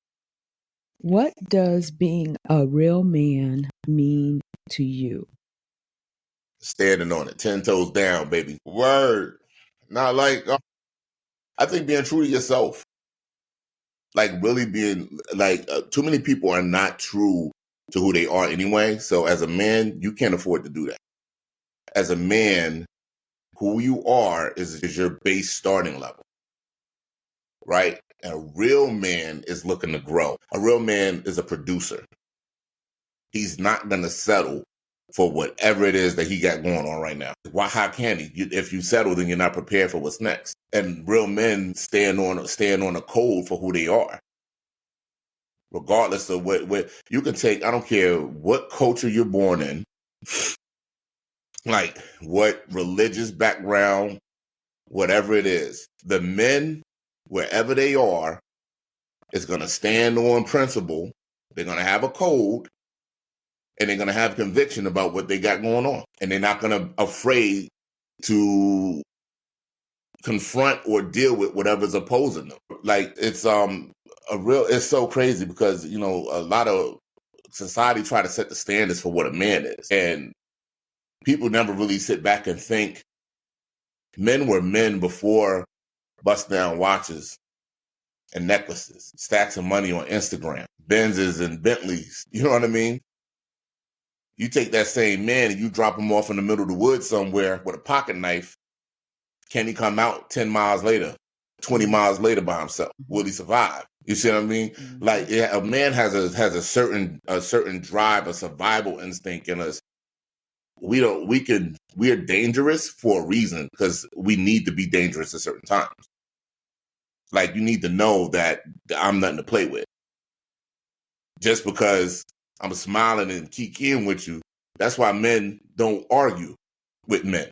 What does being a real man mean to you? Standing on it, 10 toes down, baby. Word. Not like I think being true to yourself. Like really being like too many people are not true to who they are anyway. So as a man, you can't afford to do that. As a man, who you are is your base starting level, right? And a real man is looking to grow. A real man is a producer. He's not going to settle for whatever it is that he got going on right now. Why? How can he? If you settle, then you're not prepared for what's next. And real men stand on a code for who they are. Regardless of what you can take, I don't care what culture you're born in, like what religious background, whatever it is, the men, wherever they are, is going to stand on principle. They're going to have a code, and they're going to have conviction about what they got going on, and they're not going to afraid to confront or deal with whatever's opposing them. Like it's so crazy because a lot of society try to set the standards for what a man is, and people never really sit back and think men were men before bust down watches and necklaces, stacks of money on Instagram, Benzes and Bentleys. You know what I mean? You take that same man and you drop him off in the middle of the woods somewhere with a pocket knife. Can he come out 10 miles later, 20 miles later by himself? Will he survive? You see what I mean? Mm-hmm. Like a man has a certain drive, a survival instinct in us. We are dangerous for a reason because we need to be dangerous at certain times. Like you need to know that I'm nothing to play with. Just because I'm smiling and kikiing with you, that's why men don't argue with men.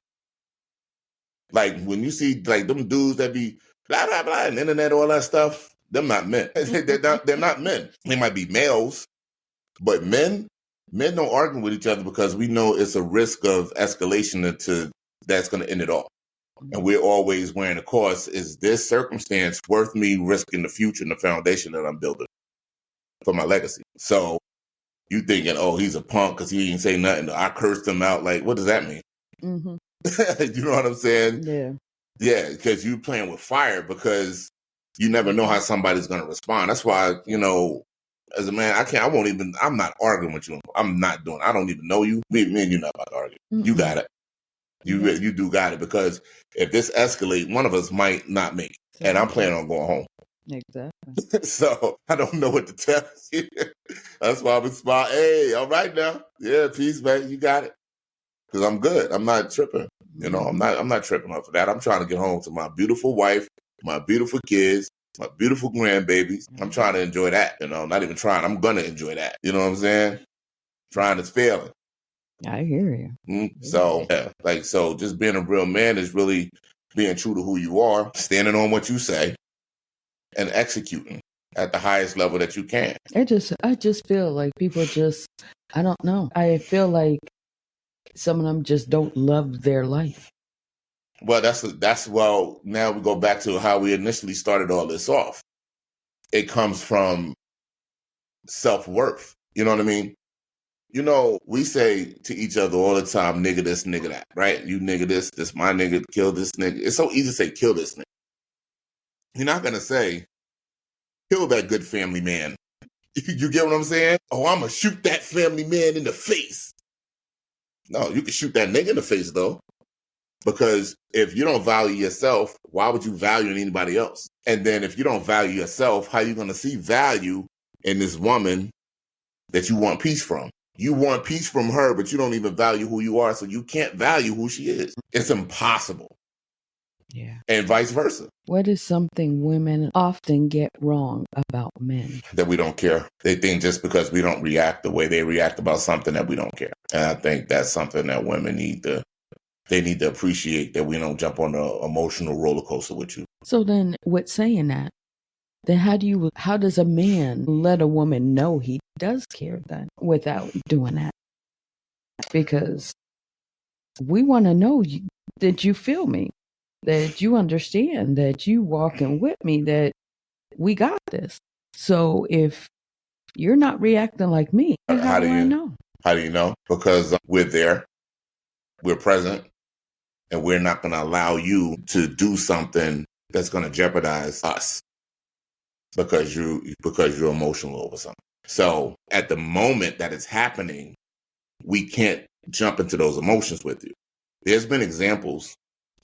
Like when you see like them dudes that be blah blah blah and internet, all that stuff, them not men. They're not men. They might be males, but men don't argue with each other because we know it's a risk of escalation that's going to end it all. And we're always wearing a course. Is this circumstance worth me risking the future and the foundation that I'm building for my legacy? So you thinking, oh, he's a punk because he didn't say nothing. I cursed him out. Like, what does that mean? Mm-hmm. You know what I'm saying? Yeah. Yeah, because you're playing with fire because you never know how somebody's going to respond. That's why, as a man, I'm not arguing with you. I don't even know you. Me and you not about to argue. Mm-hmm. You got it. You do got it because if this escalates, one of us might not make it. Exactly. And I'm planning on going home. Exactly. So I don't know what to tell you. That's why I'm smile. Hey, all right now. Yeah, peace, man. You got it. Because I'm good. I'm not tripping. I'm not tripping off of that. I'm trying to get home to my beautiful wife, my beautiful kids, my beautiful grandbabies. I'm trying to enjoy that. Not even trying. I'm gonna enjoy that. You know what I'm saying? Trying is failing. I hear you. Mm-hmm. So, so just being a real man is really being true to who you are, standing on what you say, and executing at the highest level that you can. I just feel like people I don't know. I feel like some of them just don't love their life. Well, now we go back to how we initially started all this off. It comes from self-worth. You know what I mean? We say to each other all the time, nigga this, nigga that, right? You nigga this my nigga, kill this nigga. It's so easy to say kill this nigga. You're not going to say, kill that good family man. You get what I'm saying? Oh, I'm going to shoot that family man in the face. No, you can shoot that nigga in the face, though. Because if you don't value yourself, why would you value anybody else? And then if you don't value yourself, how are you going to see value in this woman that you want peace from? You want peace from her, but you don't even value who you are, so you can't value who she is. It's impossible. Yeah. And vice versa. What is something women often get wrong about men? That we don't care. They think just because we don't react the way they react about something that we don't care. And I think that's something that women need to appreciate, that we don't jump on the emotional roller coaster with you. So then with saying that, then how does a man let a woman know he does care then without doing that? Because we want to know that you feel me, that you understand, that you walking with me, that we got this. So if you're not reacting like me, how do I know? How do you know? Because we're there, we're present, and we're not going to allow you to do something that's going to jeopardize us because you're emotional over something. So at the moment that it's happening, we can't jump into those emotions with you. There's been examples.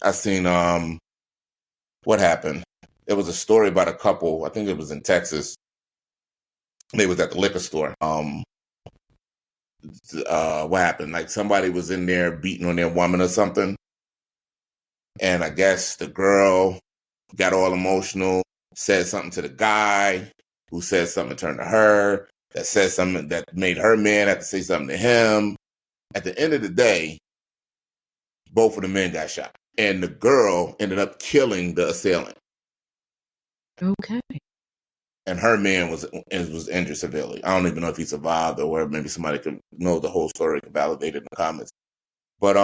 I've seen what happened. There was a story about a couple, I think it was in Texas. They was at the liquor store. What happened? Like somebody was in there beating on their woman or something. And I guess the girl got all emotional, said something to the guy, who said something to her, that said something that made her man have to say something to him. At the end of the day, both of the men got shot. And the girl ended up killing the assailant. Okay. And her man was injured severely. I don't even know if he survived, or maybe somebody could know the whole story, could validate it in the comments. But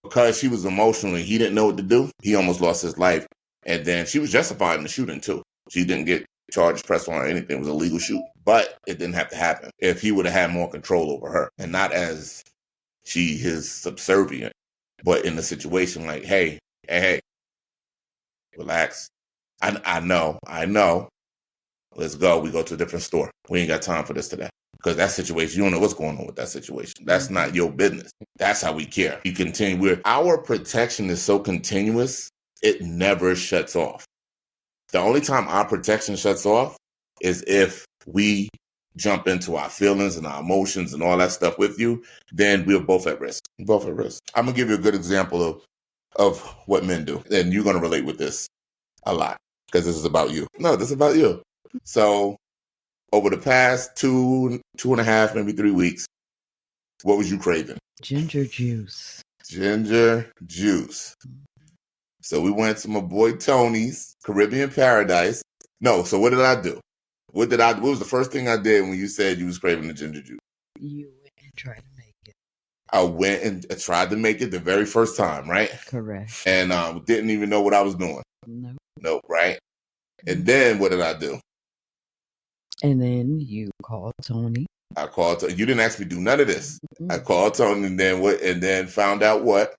because she was emotional and he didn't know what to do, he almost lost his life. And then she was justified in the shooting too. She didn't get charges pressed on her or anything. It was a legal shoot. But it didn't have to happen if he would have had more control over her. And not as she is subservient, but in the situation like, hey, relax. I know. Let's go. We go to a different store. We ain't got time for this today. Because that situation, you don't know what's going on with that situation. That's not your business. That's how we care. You continue. Our protection is so continuous, it never shuts off. The only time our protection shuts off is if we jump into our feelings and our emotions and all that stuff with you, then we're both at risk. Both at risk. I'm going to give you a good example of what men do. And you're going to relate with this a lot because this is about you. No, this is about you. So over the past 2.5, maybe 3 weeks, what was you craving? Ginger juice. Ginger juice. So we went to my boy Tony's, Caribbean Paradise. No, so what did I do? What was the first thing I did when you said you was craving the ginger juice? You went and tried to make it. I went and tried to make it the very first time, right? Correct. And didn't even know what I was doing. Nope, right? And then what did I do? And then you called Tony. I called. You didn't ask me to do none of this. Mm-hmm. I called Tony, and then what? And then found out what?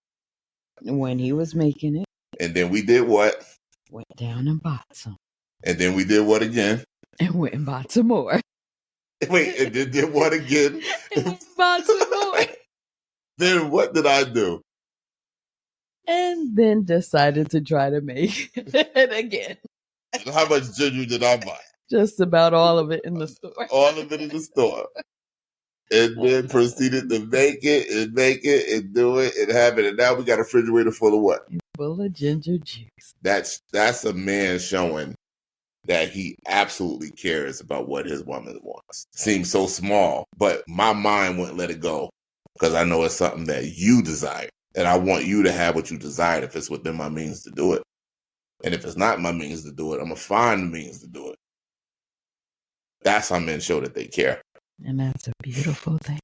When he was making it. And then we did what? Went down and bought some. And then we did what again? And went and bought some more. Wait, and then did what again? And bought some more. Then what did I do? And then decided to try to make it again. And how much ginger did I buy? Just about all of it in the store. All of it in the store. And then proceeded to make it and do it and have it. And now we got a refrigerator full of what? Full of ginger juice. That's a man showing that he absolutely cares about what his woman wants. Seems so small, but my mind wouldn't let it go because I know it's something that you desire. And I want you to have what you desire if it's within my means to do it. And if it's not my means to do it, I'm going to find the means to do it. That's how men show that they care. And that's a beautiful thing.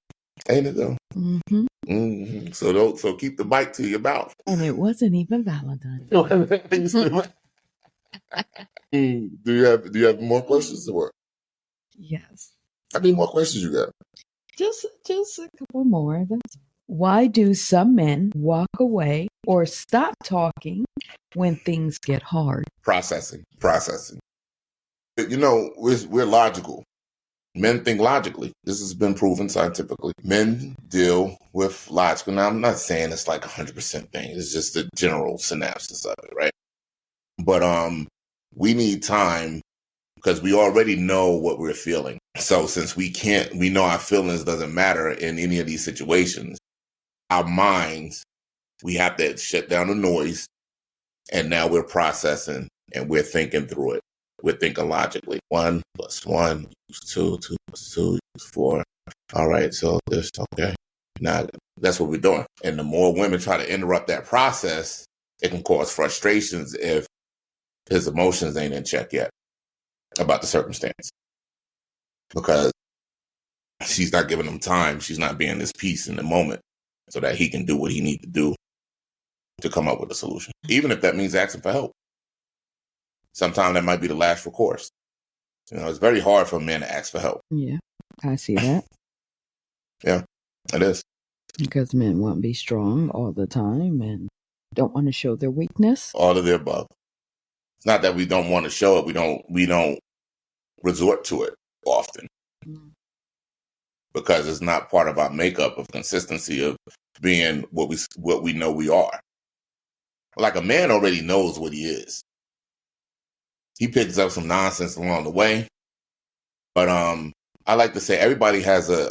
Ain't it though? Mm-hmm. Mm-hmm. So keep the bite to your mouth. And it wasn't even Valentine's. Do you have more questions or what? Yes. How many more questions you got? Just a couple more. That's all. Why do some men walk away or stop talking when things get hard? Processing. You know, we're logical. Men think logically. This has been proven scientifically. Men deal with logic. Now, I'm not saying it's like 100% thing. It's just the general synapses of it, right? But we need time because we already know what we're feeling. So since we know our feelings doesn't matter in any of these situations, our minds, we have to shut down the noise. And now we're processing and we're thinking through it. We're thinking logically. 1 + 1 = 2, 2 + 2 = 4. All right, so this, okay. Now, that's what we're doing. And the more women try to interrupt that process, it can cause frustrations if his emotions ain't in check yet about the circumstance. Because she's not giving him time. She's not being this peace in the moment so that he can do what he needs to do to come up with a solution. Even if that means asking for help. Sometimes that might be the last recourse. You know, it's very hard for men to ask for help. Yeah, I see that. Yeah, it is. Because men want to be strong all the time and don't want to show their weakness. All of the above. It's not that we don't want to show it. We don't resort to it often because it's not part of our makeup of consistency of being what we know we are. Like a man already knows what he is. He picks up some nonsense along the way. But I like to say everybody has a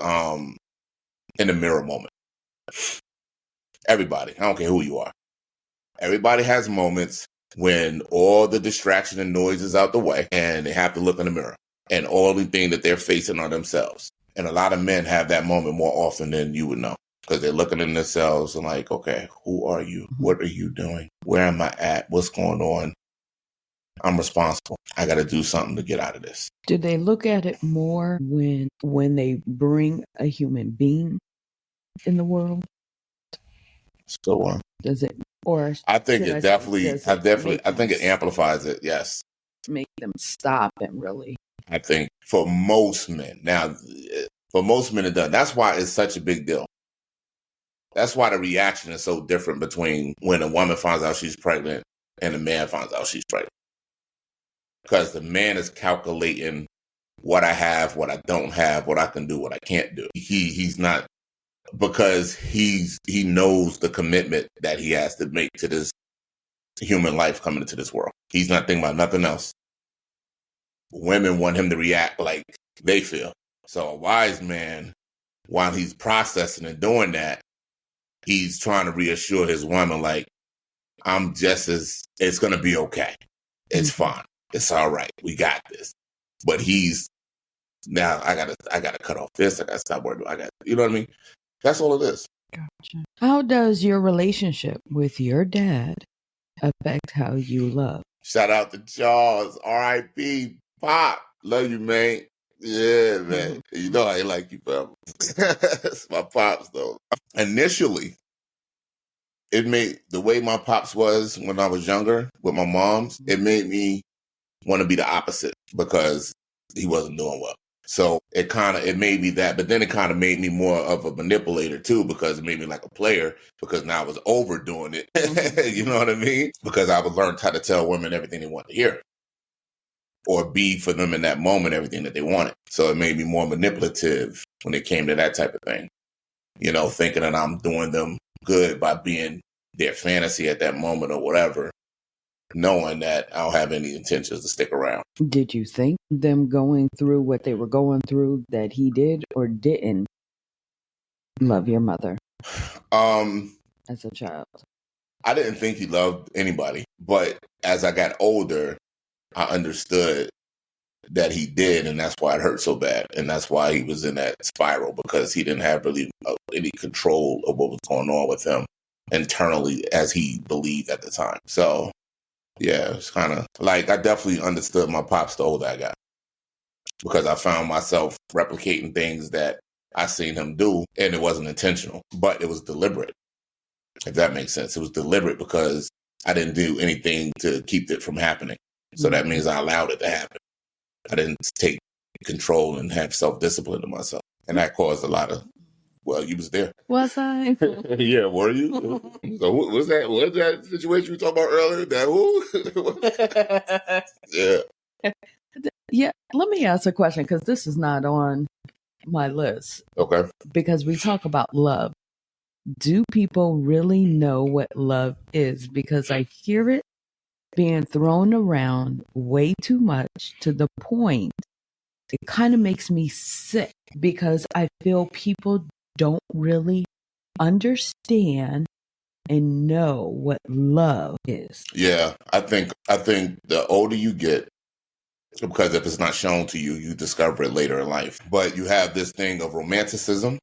in the mirror moment. Everybody. I don't care who you are. Everybody has moments when all the distraction and noise is out the way and they have to look in the mirror. And all the thing that they're facing are themselves. And a lot of men have that moment more often than you would know. Because they're looking in themselves and like, okay, who are you? What are you doing? Where am I at? What's going on? I'm responsible. I got to do something to get out of this. Do they look at it more when they bring a human being in the world? So does it, or I think it definitely, I think it amplifies it. Yes. Make them stop and really. I think for most men, now, for most men it does. That's why it's such a big deal. That's why the reaction is so different between when a woman finds out she's pregnant and a man finds out she's pregnant. Because the man is calculating what I have, what I don't have, what I can do, what I can't do. He's not, because he knows the commitment that he has to make to this human life coming into this world. He's not thinking about nothing else. Women want him to react like they feel. So a wise man, while he's processing and doing that, he's trying to reassure his woman, like, it's going to be okay. It's fine. It's all right. We got this. But now I gotta cut off this. I gotta stop worrying. You know what I mean? That's all it is. Gotcha. How does your relationship with your dad affect how you love? Shout out to Charles. R.I.P. Pop. Love you, man. Yeah, man. You know I like you, fam. It's my pops, though. Initially, it made the way my pops was when I was younger with my mom's, it made me want to be the opposite because he wasn't doing well. So it made me that, but then it kind of made me more of a manipulator too, because it made me like a player because now I was overdoing it. You know what I mean? Because I would learn how to tell women everything they want to hear or be for them in that moment, everything that they wanted. So it made me more manipulative when it came to that type of thing, you know, thinking that I'm doing them good by being their fantasy at that moment or whatever, knowing that I don't have any intentions to stick around. Did you think them going through what they were going through that he did or didn't love your mother as a child? I didn't think he loved anybody, but as I got older, I understood that he did, and that's why it hurt so bad, and that's why he was in that spiral, because he didn't have really any control of what was going on with him internally as he believed at the time. So yeah, it's kind of like I definitely understood my pops the older I got, because I found myself replicating things that I seen him do, and it wasn't intentional, but it was deliberate, if that makes sense. It was deliberate because I didn't do anything to keep it from happening. So that means I allowed it to happen. I didn't take control and have self-discipline to myself. And that caused a lot of Well, you was there. Was I? Yeah, were you? So what was that? What was that situation we talked about earlier? That who? Yeah. Yeah, let me ask a question because this is not on my list. Okay. Because we talk about love. Do people really know what love is? Because I hear it being thrown around way too much to the point it kind of makes me sick because I feel people don't really understand and know what love is. Yeah, I think the older you get, because if it's not shown to you, you discover it later in life. But you have this thing of romanticism,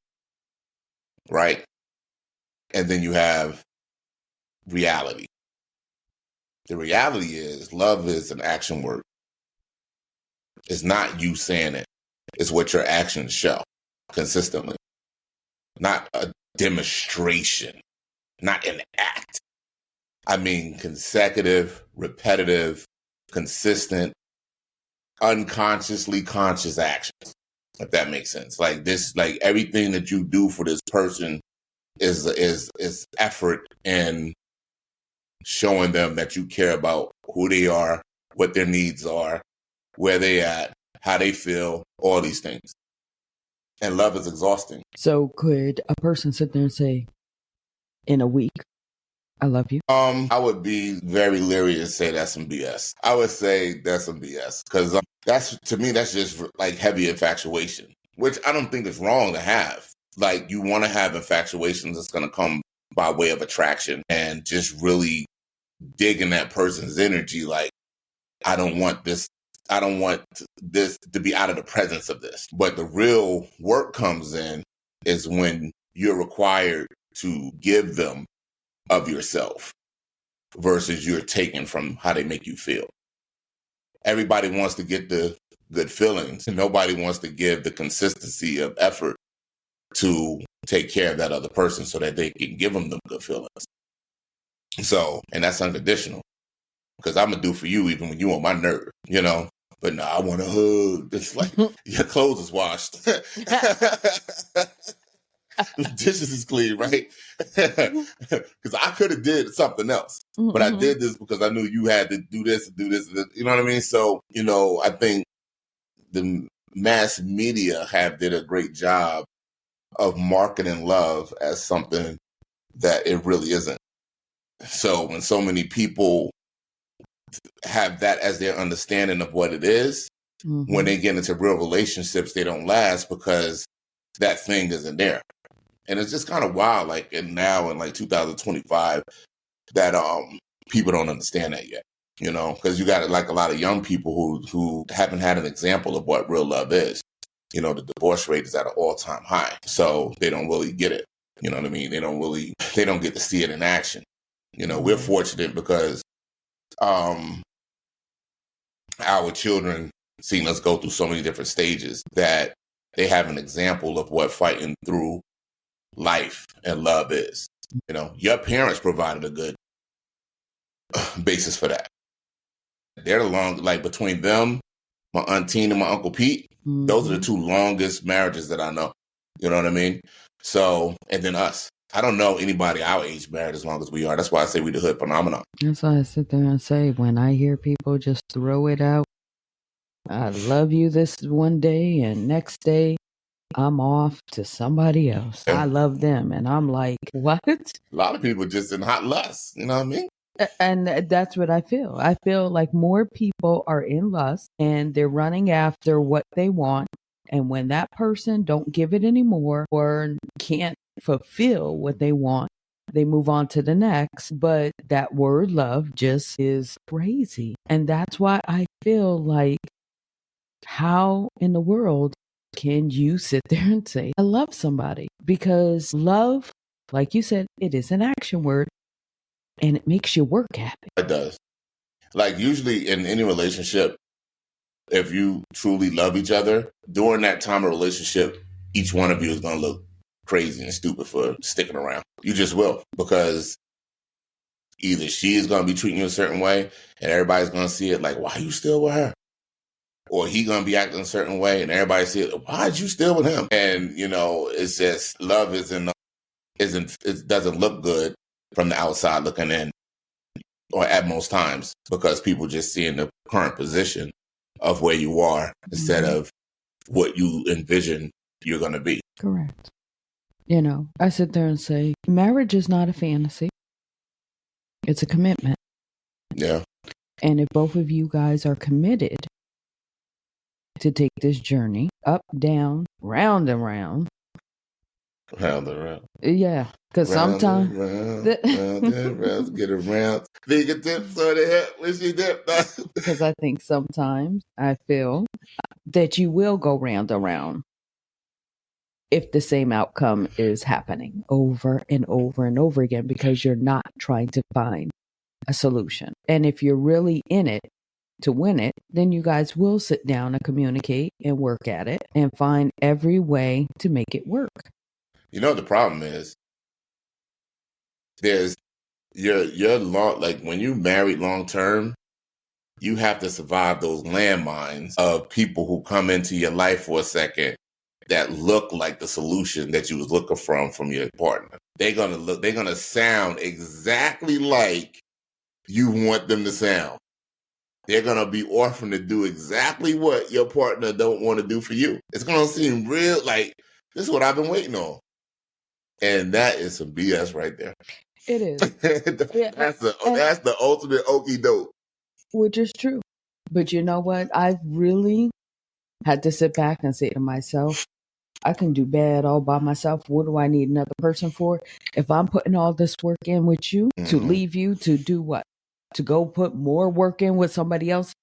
right? And then you have reality. The reality is love is an action word. It's not you saying it. It's what your actions show consistently. Not a demonstration, not an act. I mean consecutive, repetitive, consistent, unconsciously conscious actions, if that makes sense. Like this, like everything that you do for this person is effort in showing them that you care about who they are, what their needs are, where they at, how they feel, all these things. And love is exhausting. So could a person sit there and say, in a week, I love you? I would be very leery to say that's some BS. I would say that's some BS because that's, to me, that's just like heavy infatuation, which I don't think is wrong to have. Like you want to have infatuations that's going to come by way of attraction and just really dig in that person's energy. Like, I don't want this to be out of the presence of this. But the real work comes in is when you're required to give them of yourself versus you're taking from how they make you feel. Everybody wants to get the good feelings, and nobody wants to give the consistency of effort to take care of that other person so that they can give them the good feelings. So, and that's unconditional because I'm going to do for you even when you on my nerve, you know? But no, I want to hug. It's like your clothes is washed. Dishes is clean, right? Because I could have did something else, but I did this because I knew you had to do this and do this. You know what I mean? So, you know, I think the mass media did a great job of marketing love as something that it really isn't. So when so many people have that as their understanding of what it is, when they get into real relationships, they don't last because that thing isn't there. And it's just kind of wild, like now in like 2025, that people don't understand that yet, you know, because you got like a lot of young people who haven't had an example of what real love is. You know, the divorce rate is at an all-time high, so they don't really get it. You know what I mean? They don't get to see it in action. You know, we're fortunate because our children seen us go through so many different stages that they have an example of what fighting through life and love is. You know, your parents provided a good basis for that. They're like between them, my Aunt Tina and my Uncle Pete, those are the two longest marriages that I know. You know what I mean? So, and then us. I don't know anybody our age married as long as we are. That's why I say we the hood phenomenon. That's why I sit there and say, when I hear people just throw it out, I love you this one day and next day I'm off to somebody else. Yeah. I love them. And I'm like, what? A lot of people just in hot lust. You know what I mean? And that's what I feel. I feel like more people are in lust and they're running after what they want. And when that person don't give it anymore or can't fulfill what they want, they move on to the next. But that word love just is crazy. And that's why I feel like, how in the world can you sit there and say, I love somebody? Because love, like you said, it is an action word and it makes you work happy. It does. Like usually in any relationship, if you truly love each other, during that time of relationship, each one of you is going to look crazy and stupid for sticking around. You just will, because either she is going to be treating you a certain way and everybody's going to see it like, why are you still with her? or he gonna be acting a certain way, and everybody says, "Why'd you still with him?" And it's just love it doesn't look good from the outside looking in, or at most times, because people just see in the current position of where you are instead of what you envision you're gonna be. Correct. I sit there and say, marriage is not a fantasy. It's a commitment. Yeah. And if both of you guys are committed to take this journey up, down, round and round. Round and round. Yeah. Because sometimes. Round and round, get around. Fingertips on the hip when she dip. Because I think sometimes I feel that you will go round and round if the same outcome is happening over and over and over again, because you're not trying to find a solution. And if you're really in it to win it, then you guys will sit down and communicate and work at it and find every way to make it work. The problem is there's your long, like when you married long term, you have to survive those landmines of people who come into your life for a second that look like the solution that you was looking from your partner. They're gonna sound exactly like you want them to sound. They're gonna be offering to do exactly what your partner don't want to do for you. It's gonna seem real, like this is what I've been waiting on. And that is some BS right there. It is. That's the ultimate okie doke. Which is true. But you know what? I've really had to sit back and say to myself, I can do bad all by myself. What do I need another person for? If I'm putting all this work in with you, to leave you, to do what? To go put more work in with somebody else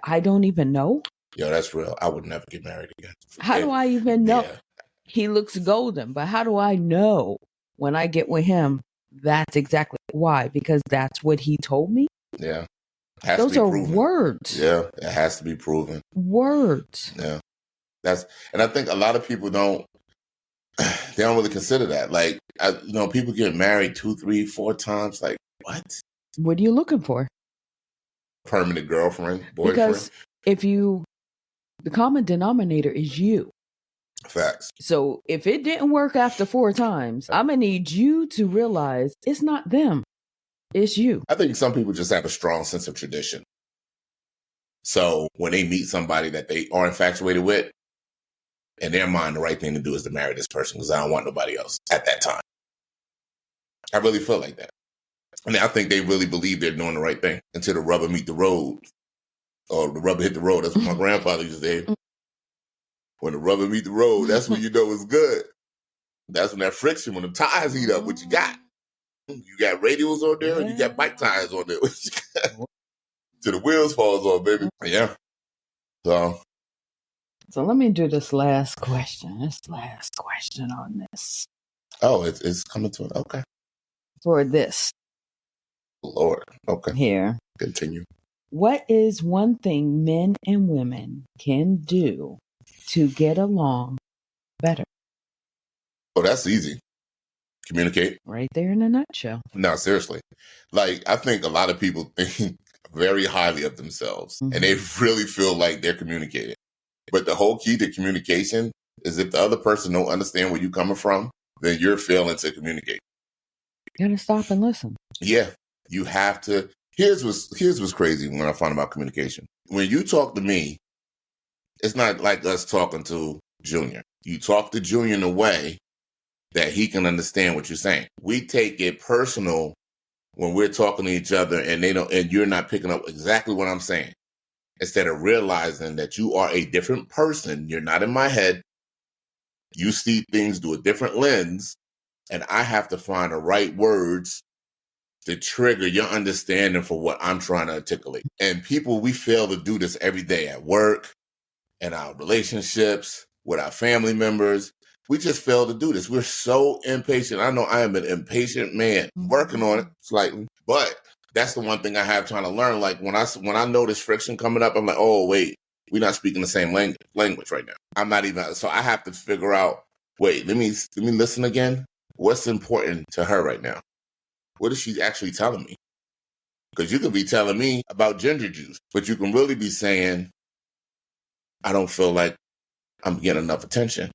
I don't even know? Yo, that's real. I would never get married again. How do I even know? Yeah. He looks golden, but how do I know when I get with him that's exactly why? Because that's what he told me? Yeah. Those are words. Yeah, it has to be proven. Words. Yeah. And I think a lot of people don't really consider that. Like, people get married 2, 3, 4 times. Like, what? What are you looking for? Permanent girlfriend, boyfriend. Because the common denominator is you. Facts. So if it didn't work after 4 times, I'm going to need you to realize it's not them. It's you. I think some people just have a strong sense of tradition. So when they meet somebody that they are infatuated with, in their mind, the right thing to do is to marry this person because I don't want nobody else at that time. I really feel like that. I mean, I think they really believe they're doing the right thing until the rubber meet the road. Or the rubber hit the road. That's what my grandfather used to say. When the rubber meet the road, that's when you know it's good. That's when that friction, when the tires heat up, what you got. You got radials on there, and you got bike tires on there. Till the wheels falls off, baby. Yeah. So let me do this last question. This last question on this. Oh, it's coming to it. Okay. For this. Lord. Okay. Here. Continue. What is one thing men and women can do to get along better? Oh, that's easy. Communicate. Right there in a nutshell. No, seriously. Like, I think a lot of people think very highly of themselves, and they really feel like they're communicating. But the whole key to communication is if the other person don't understand where you're coming from, then you're failing to communicate. You gotta stop and listen. Yeah, you have to. Here's what's crazy when I find about communication. When you talk to me, it's not like us talking to Junior. You talk to Junior in a way that he can understand what you're saying. We take it personal when we're talking to each other and you're not picking up exactly what I'm saying. Instead of realizing that you are a different person, you're not in my head. You see things through a different lens, and I have to find the right words to trigger your understanding for what I'm trying to articulate. And we fail to do this every day at work, in our relationships, with our family members. We just fail to do this. We're so impatient. I know I am an impatient man, working on it slightly, but that's the one thing I have trying to learn. Like when I notice friction coming up, I'm like, oh, wait, we're not speaking the same language right now. I'm not even, so I have to figure out, wait, let me listen again. What's important to her right now? What is she actually telling me? Because you could be telling me about ginger juice, but you can really be saying, I don't feel like I'm getting enough attention.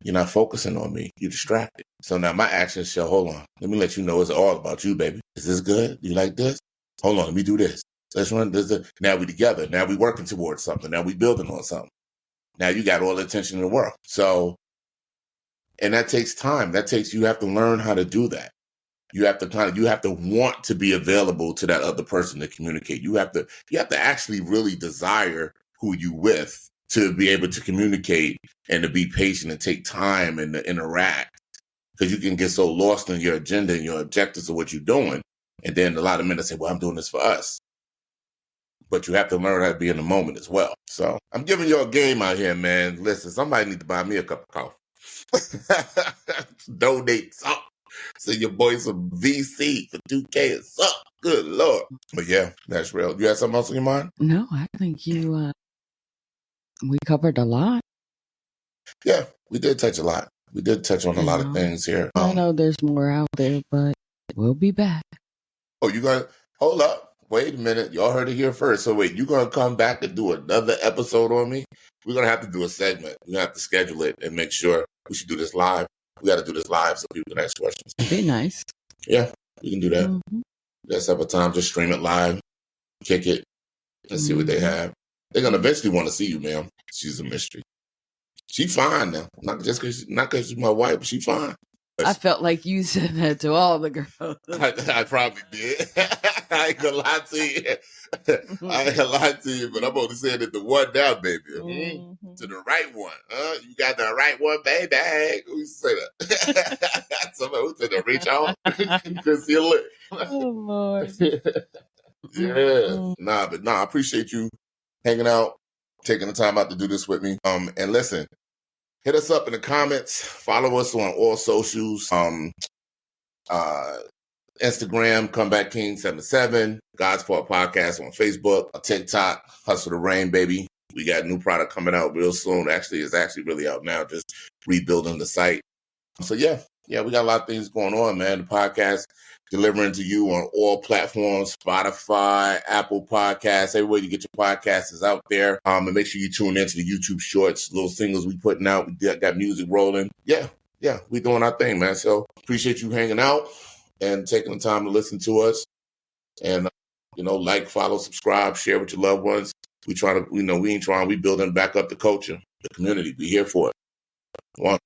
You're not focusing on me. You're distracted. So now my actions show, hold on. Let me let you know it's all about you, baby. Is this good? You like this? Hold on. Let me do this. Let's run this. Now we together. Now we working towards something. Now we building on something. Now you got all the attention in the world. So, and that takes time. You have to learn how to do that. You have to want to be available to that other person to communicate. You have to actually really desire who you with to be able to communicate and to be patient and take time and to interact. Because you can get so lost in your agenda and your objectives of what you're doing. And then a lot of men say, well, I'm doing this for us. But you have to learn how to be in the moment as well. So I'm giving you a game out here, man. Listen, somebody need to buy me a cup of coffee. Donate something. Send your boy some VC for 2K or something. Good Lord. But yeah, that's real. You have something else on your mind? No, I think we covered a lot. Yeah, we did touch a lot. We did touch on a lot of things here. I know there's more out there, but we'll be back. Oh, you gonna hold up? Wait a minute. Y'all heard it here first. So wait, you gonna come back and do another episode on me? We're gonna have to do a segment. We're gonna have to schedule it and make sure we should do this live. We got to do this live so people can ask questions. It'd be nice. Yeah, we can do that. Mm-hmm. Let's have a time. Just stream it live, kick it, and see what they have. They're gonna eventually want to see you, ma'am. She's a mystery. She fine now. Not because she's my wife, but she fine. I felt like you said that to all the girls. I probably did. I ain't gonna lie to you. I ain't gonna lie to you, but I'm only saying it to one now, baby. Mm-hmm. To the right one. You got the right one, baby. Who say that? Somebody who said that, reach on. You couldn't see a lick. Oh, Lord. Yeah. Nah, I appreciate you hanging out, taking the time out to do this with me. And listen, hit us up in the comments. Follow us on all socials. Instagram, Comeback King 77, God's Fault Podcast on Facebook, TikTok, Hustle the Rain, baby. We got new product coming out real soon. Actually, it's really out now, just rebuilding the site. So yeah, we got a lot of things going on, man. The podcast delivering to you on all platforms, Spotify, Apple Podcasts, everywhere you get your podcasts is out there. And make sure you tune into the YouTube shorts, little singles we putting out. We got music rolling. Yeah, we doing our thing, man. So appreciate you hanging out and taking the time to listen to us. And, like, follow, subscribe, share with your loved ones. We building back up the culture, the community. We here for it. One.